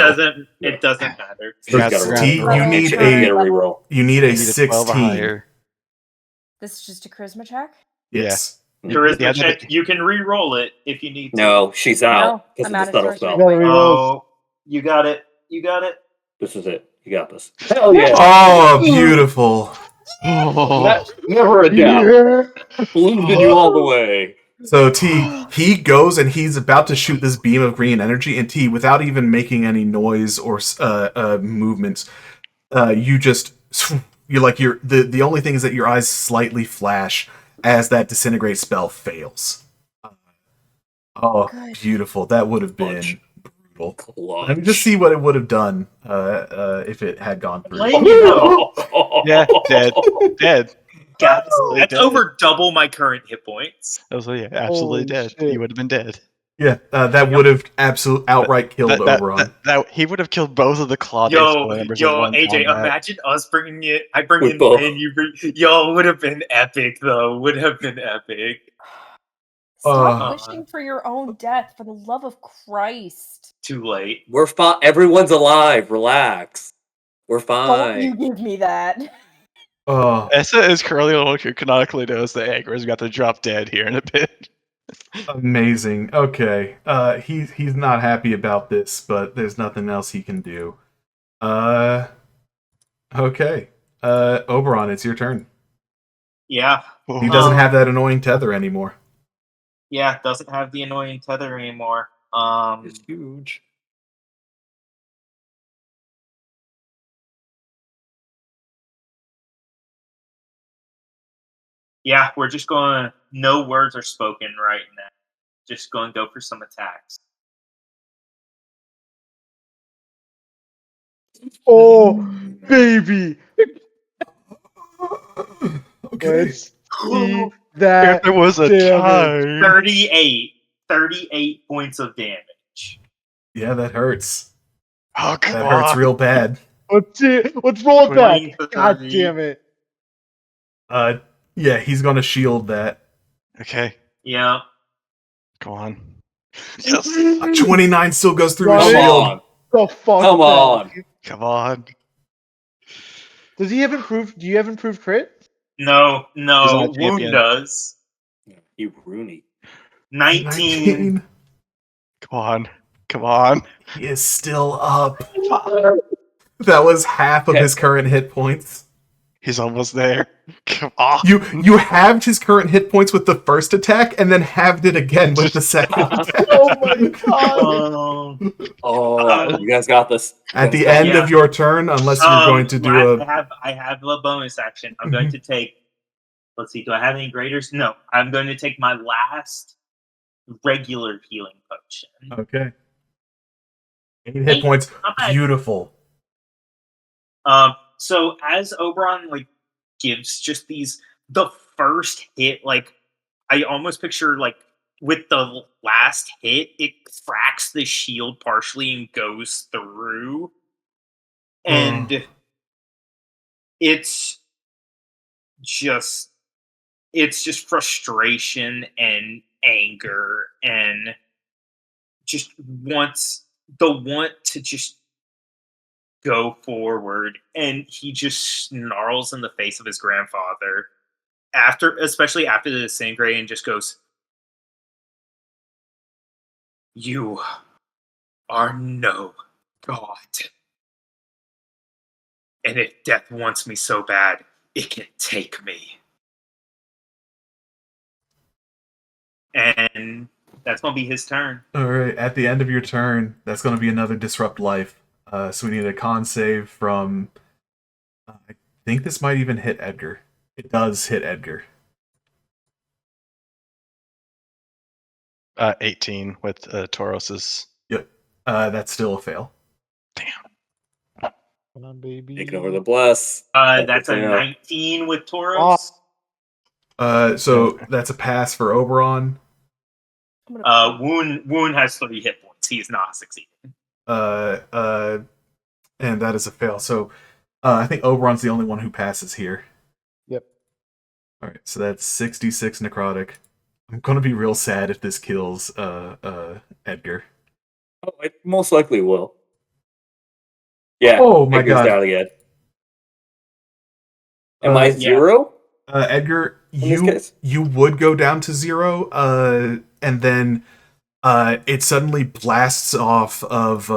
It doesn't matter. So Yeah, it's T, around- you need You get a a reroll. you need a You need a 12 or 16. higher. This is just a charisma check? Yes. Charisma Yeah, check. You can re-roll it if you need to. No, she's out No, because I'm of out the of subtle sorcery. spell. You gotta reroll. Oh, you got it. This is it. You got this. Hell yeah! Oh, beautiful. Never a doubt. Yeah. Believed in you all the way. So T, he goes and he's about to shoot this beam of green energy, and T, without even making any noise or movements, you just the only thing is that your eyes slightly flash as that disintegrate spell fails. Oh, Good. beautiful! That would have been Bunch. brutal. Clutch. Let me just see what it would have done if it had gone through. Blame you, though. Yeah, dead. Dead. God, Absolutely that's dead. over double my current hit points. Yeah, absolutely Holy dead. shit. He would have been dead. Yeah, that would have outright killed Oberon. He would have killed both of the Claudius members in one AJ, combat. imagine us bringing it. I bring With in both. Ben, you bring. Yo, would have been epic, though. Would have been epic. Stop Uh. wishing for your own death, for the love of Christ. Too late. We're fine. Everyone's alive. Relax. We're Don't you fine. give me that. Essa is currently the one who canonically knows that Agri's got to drop dead here in a bit. Amazing. Okay. He's not happy about this, but there's nothing else he can do. Okay. Oberon, it's your turn. Yeah. He doesn't have that annoying tether anymore. Yeah, doesn't have the annoying tether anymore. It's huge. Yeah, we're just going. No words are spoken right now. Just going to go for some attacks. Oh, baby. Okay. Let's see that. If there was a damage. time. 38 points of damage. Yeah, that hurts. Oh, come That on. hurts real bad. Let's see. Let's roll it 20 back. to God 30. damn it. Yeah, he's gonna shield that. Okay, Yeah. come on. Yes. 29 still goes through his Got it. Come shield. on. The fuck. Come back. on. Come on. Does he have improved? Do you have improved crit? No, He's not a Wound champion. does. You Rooney. 19. Come on. Come on. He is still up. That was half of his current hit points. He's almost there. Come on. You halved his current hit points with the first attack, and then halved it again with the second attack. Oh my god. Oh, you guys got this. You At guys the got end this. of your turn, unless you're going to do I have a bonus action. I'm going to take. Let's see. Do I have any graders? No. I'm going to take my last regular healing potion. Okay. 8 hit points. Not bad. Beautiful. So as Oberon gives just the first hit, I almost picture with the last hit, it cracks the shield partially and goes through. And it's just frustration and anger and just want to just go forward, and he just snarls in the face of his grandfather especially after the disintegrate, and just goes, "You are no god. And if death wants me so bad, it can take me." And that's going to be his turn. Alright, at the end of your turn, that's going to be another Disrupt Life. So we need a con save from... I think this might even hit Edgar. It does hit Edgar. 18 with Tauros's. Yep. That's still a fail. Damn. Come on, baby. Taking over the bless. That's a 19 with Tauros. So that's a pass for Oberon. Wound has 3 hit points. He's not succeeding. And that is a fail. So I think Oberon's the only one who passes here. Yep. Alright, so that's 66 necrotic. I'm gonna be real sad if this kills Edgar. Oh, it most likely will. Yeah. Oh my Edgar's god. down again. Am I yeah. 0? Edgar, In this case? you would go down to 0, and then it suddenly blasts off of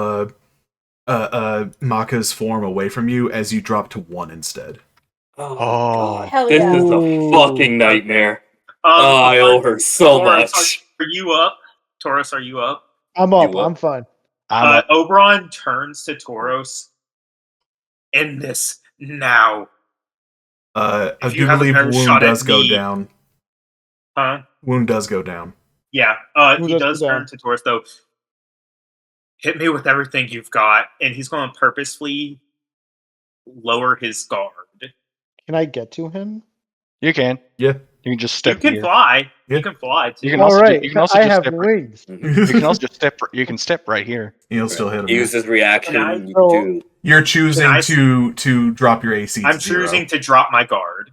Maka's form away from you as you drop to 1 instead. Oh, Oh. God. Hell This yeah. is a fucking nightmare. I owe her so Taurus, much. Are you up? Taurus, are you up? I'm up. You up? I'm fine. I'm up. Oberon turns to Tauros. End this now. I If do you have a believe better Wound shot at does go me- down. Huh? Wound does go down. Yeah. Who He does does go turn down? to Tauros, though. hit me with everything you've got, and he's going to purposefully lower his guard. Can I get to him? You can. Yeah. You can just You step can here. fly. Yeah. You can fly too. You can All also right, you can also I just have step. wings. You can also just step. You can step right here. He'll still hit him. He Yeah. uses reaction And I- to. You're choosing Can I- to drop your AC. I'm to 0. choosing to drop my guard.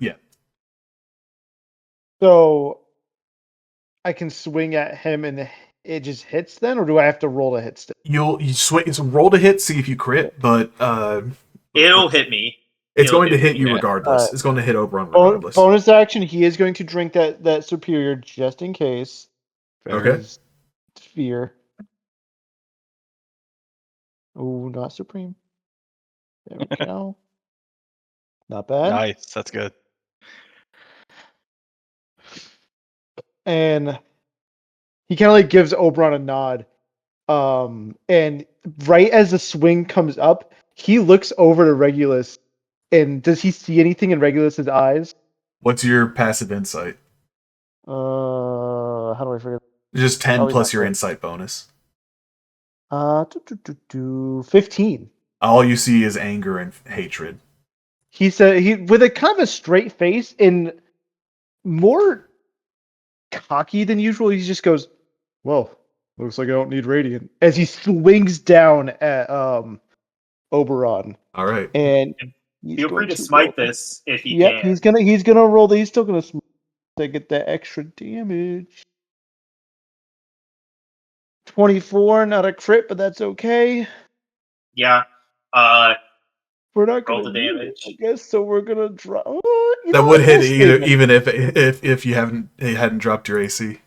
So I can swing at him and it just hits then, or do I have to roll to hit still? You swing. It's a roll to hit. See if you crit, but It'll hit me. it's It'll going to hit me, you yeah. regardless. It's going to hit Oberon Bon- regardless. bonus action, he is going to drink that superior just in case. Okay. His fear. Oh, not supreme. There we go. Not bad. Nice. That's good. And he kind of like gives Oberon a nod. And right as the swing comes up, he looks over to Regulus. And does he see anything in Regulus's eyes? What's your passive insight? How do I figure? Just 10 Probably plus not your great. insight bonus. 15. All you see is anger and hatred. He said he with a kind of a straight face and more cocky than usual. He just goes, "Well, looks like I don't need radiant." As he swings down at Oberon, All right. and he's Feel free going to smite roll. this if you Yep, can. he's gonna roll. He's still gonna smite to get that extra damage. 24, not a crit, but that's okay. Yeah. We're not Roll gonna the use damage. it, I guess. So we're gonna draw. That would hit even if you hadn't dropped your AC.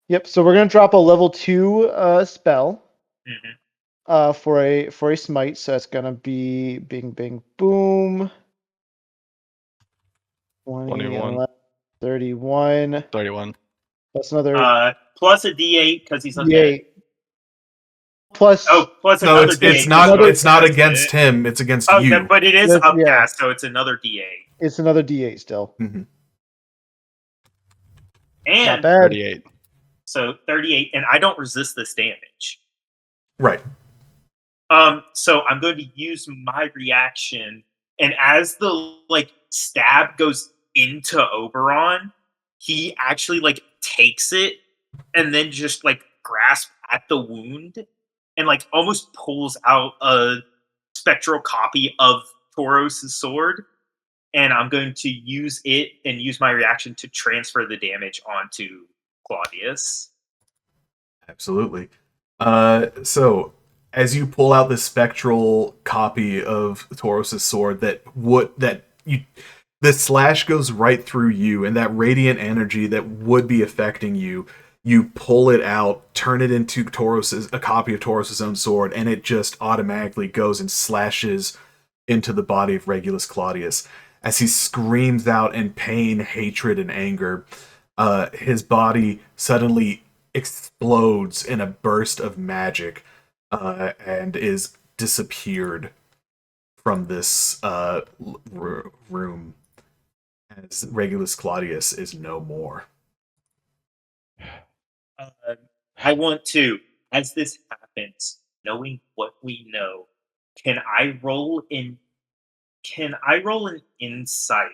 Yep. So we're gonna drop a level 2 spell. Mhm. For a smite, so it's gonna be bing bing boom. 21. 11, 31. 31. That's another Plus a D8 because he's undead. D8. Plus Plus No, another it's D8. not another- it's not against him. It's against Oh, you. but it is Yes, upcast, yeah. so it's another D8. it's another D8 still. Mhm. Not And bad. 38. so 38, and I don't resist this damage. Right. So I'm going to use my reaction, and as the stab goes into Oberon, he actually takes it and then just grasps at the wound and almost pulls out a spectral copy of Tauros' sword, and I'm going to use it and use my reaction to transfer the damage onto Claudius. Absolutely. So as you pull out the spectral copy of Tauros' sword, the slash goes right through you, and that radiant energy that would be affecting you, you pull it out, turn it into a copy of Tauros' own sword, and it just automatically goes and slashes into the body of Regulus Claudius. As he screams out in pain, hatred, and anger, his body suddenly explodes in a burst of magic and is disappeared from this room as Regulus Claudius is no more. I want to, as this happens, knowing what we know, can I roll an insight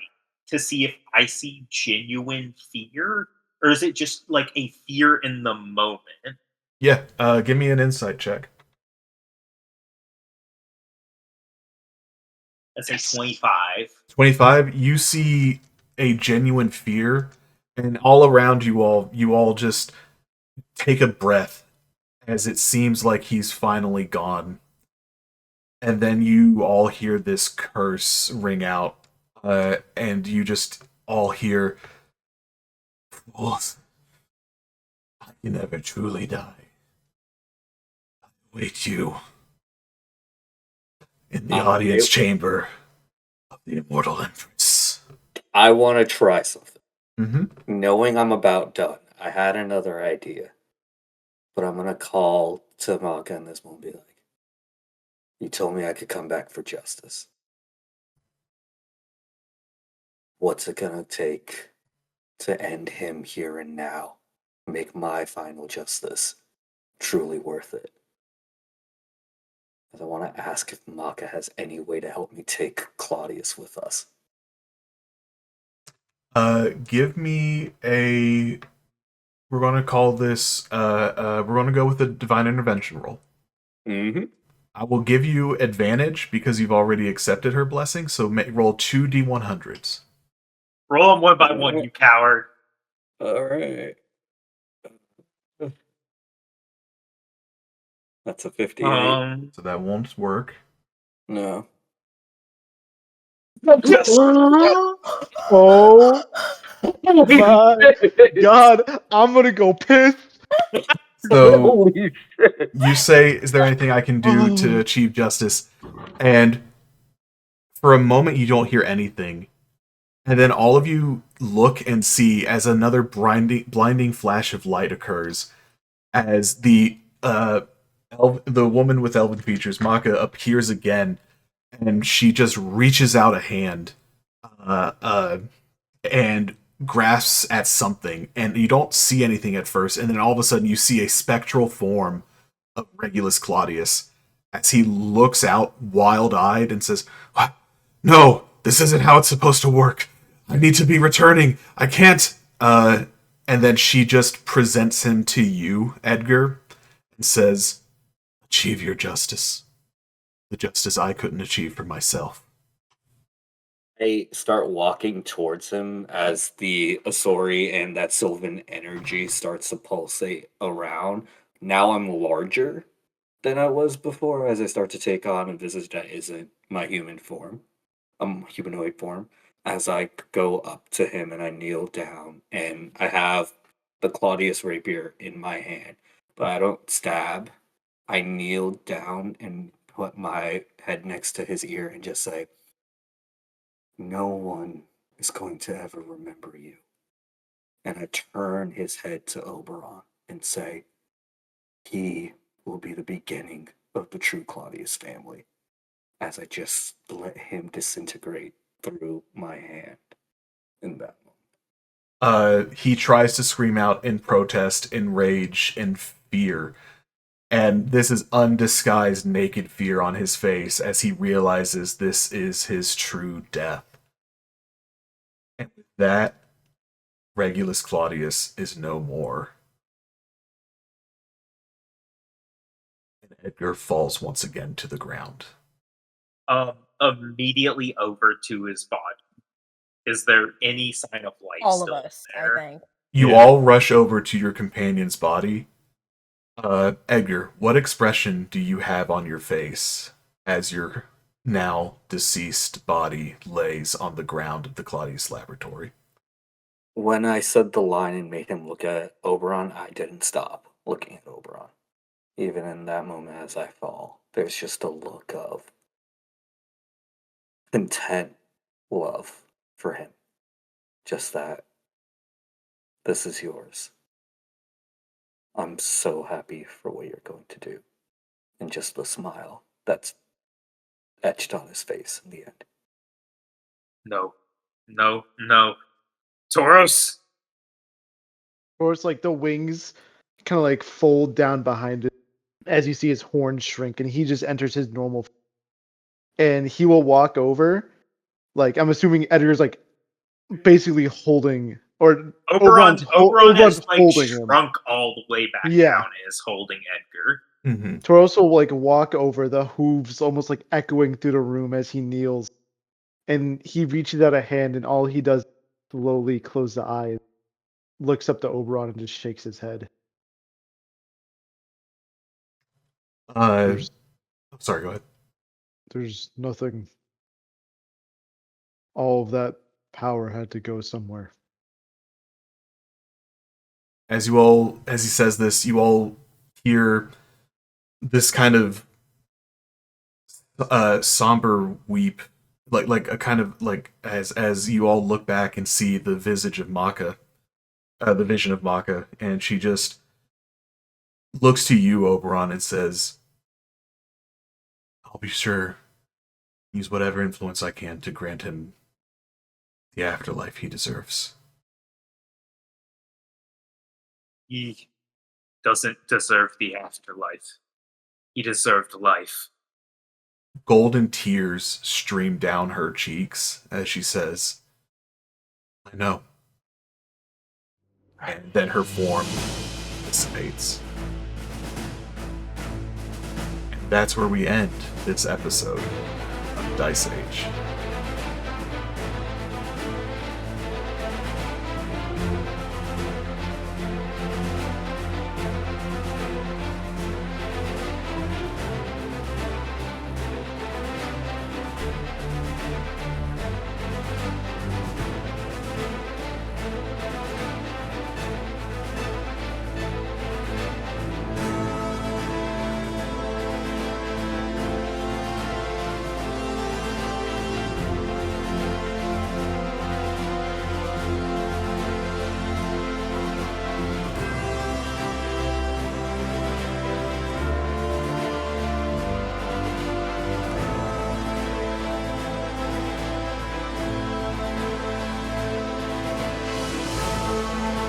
to see if I see genuine fear, or is it just a fear in the moment? Yeah, give me an insight check. That's a 25. 25, you see a genuine fear, and all around you all just take a breath as it seems like he's finally gone. And then you all hear this curse ring out, and you just all hear, "Fools, you never truly die. I await you in the audience chamber of the Immortal Empress." I want to try something. Mm-hmm. Knowing I'm about done, I had another idea. But I'm going to call Tamaka and this one be like, "You told me I could come back for justice. What's it going to take to end him here and now? Make my final justice truly worth it?" I want to ask if Maka has any way to help me take Claudius with us. Give me a. We're going to call this. We're going to go with a divine intervention roll. Mm-hmm. I will give you advantage because you've already accepted her blessing. So roll 2d100s. Roll them one by one, you coward. All right. That's a 58. So that won't work. No. Oh my god, I'm gonna go piss. So Holy shit. you say, "Is there anything I can do to achieve justice?" And for a moment, you don't hear anything. And then all of you look and see as another blinding flash of light occurs as the woman with elven features, Maka, appears again, and she just reaches out a hand and grasps at something, and you don't see anything at first, and then all of a sudden you see a spectral form of Regulus Claudius as he looks out wild-eyed and says, "What? No, this isn't how it's supposed to work. I need to be returning. I can't." And then she just presents him to you, Edgar, and says, "Achieve your justice. The justice I couldn't achieve for myself." I start walking towards him as the Asori and that Sylvan energy starts to pulsate around. Now I'm larger than I was before as I start to take on a visage that isn't my human form, humanoid form. As I go up to him and I kneel down, and I have the Claudius rapier in my hand, but I don't stab. I kneel down and put my head next to his ear and just say, "No one is going to ever remember you." And I turn his head to Oberon and say, "He will be the beginning of the true Claudius family," as I just let him disintegrate through my hand in that moment. He tries to scream out in protest, in rage, in fear. And this is undisguised naked fear on his face as he realizes this is his true death. And with that, Regulus Claudius is no more. And Edgar falls once again to the ground. Immediately over to his body. Is there any sign of life All of still us, there? I think. You all rush over to your companion's body. Edgar, what expression do you have on your face as your now deceased body lays on the ground of the Claudius laboratory? When I said the line and made him look at Oberon, I didn't stop looking at Oberon. Even in that moment as I fall, there's just a look of content love for him. Just that, this is yours. I'm so happy for what you're going to do. And just the smile that's etched on his face in the end. No. No. No. Tauros! Or it's like the wings kind of like fold down behind it as you see his horns shrink, and he just enters his normal. And he will walk over. Like, I'm assuming Edgar's like basically holding, or Oberon has Oberon's like holding him. shrunk all the way back Yeah. down and is holding Edgar. Mm-hmm. Tauros will like walk over, the hooves almost like echoing through the room as he kneels. And he reaches out a hand, and all he does slowly close the eyes, looks up to Oberon, and just shakes his head. Sorry, go ahead. There's nothing. All of that power had to go somewhere. As he says this, you all hear this kind of somber weep, like a kind of like as you all look back and see the visage of Maka, the vision of Maka, and she just looks to you, Oberon, and says, "I'll be sure use whatever influence I can to grant him the afterlife he deserves." He doesn't deserve the afterlife. He deserved life. golden tears stream down her cheeks as she says, I know. And then her form dissipates. And that's where we end this episode of Dice Age.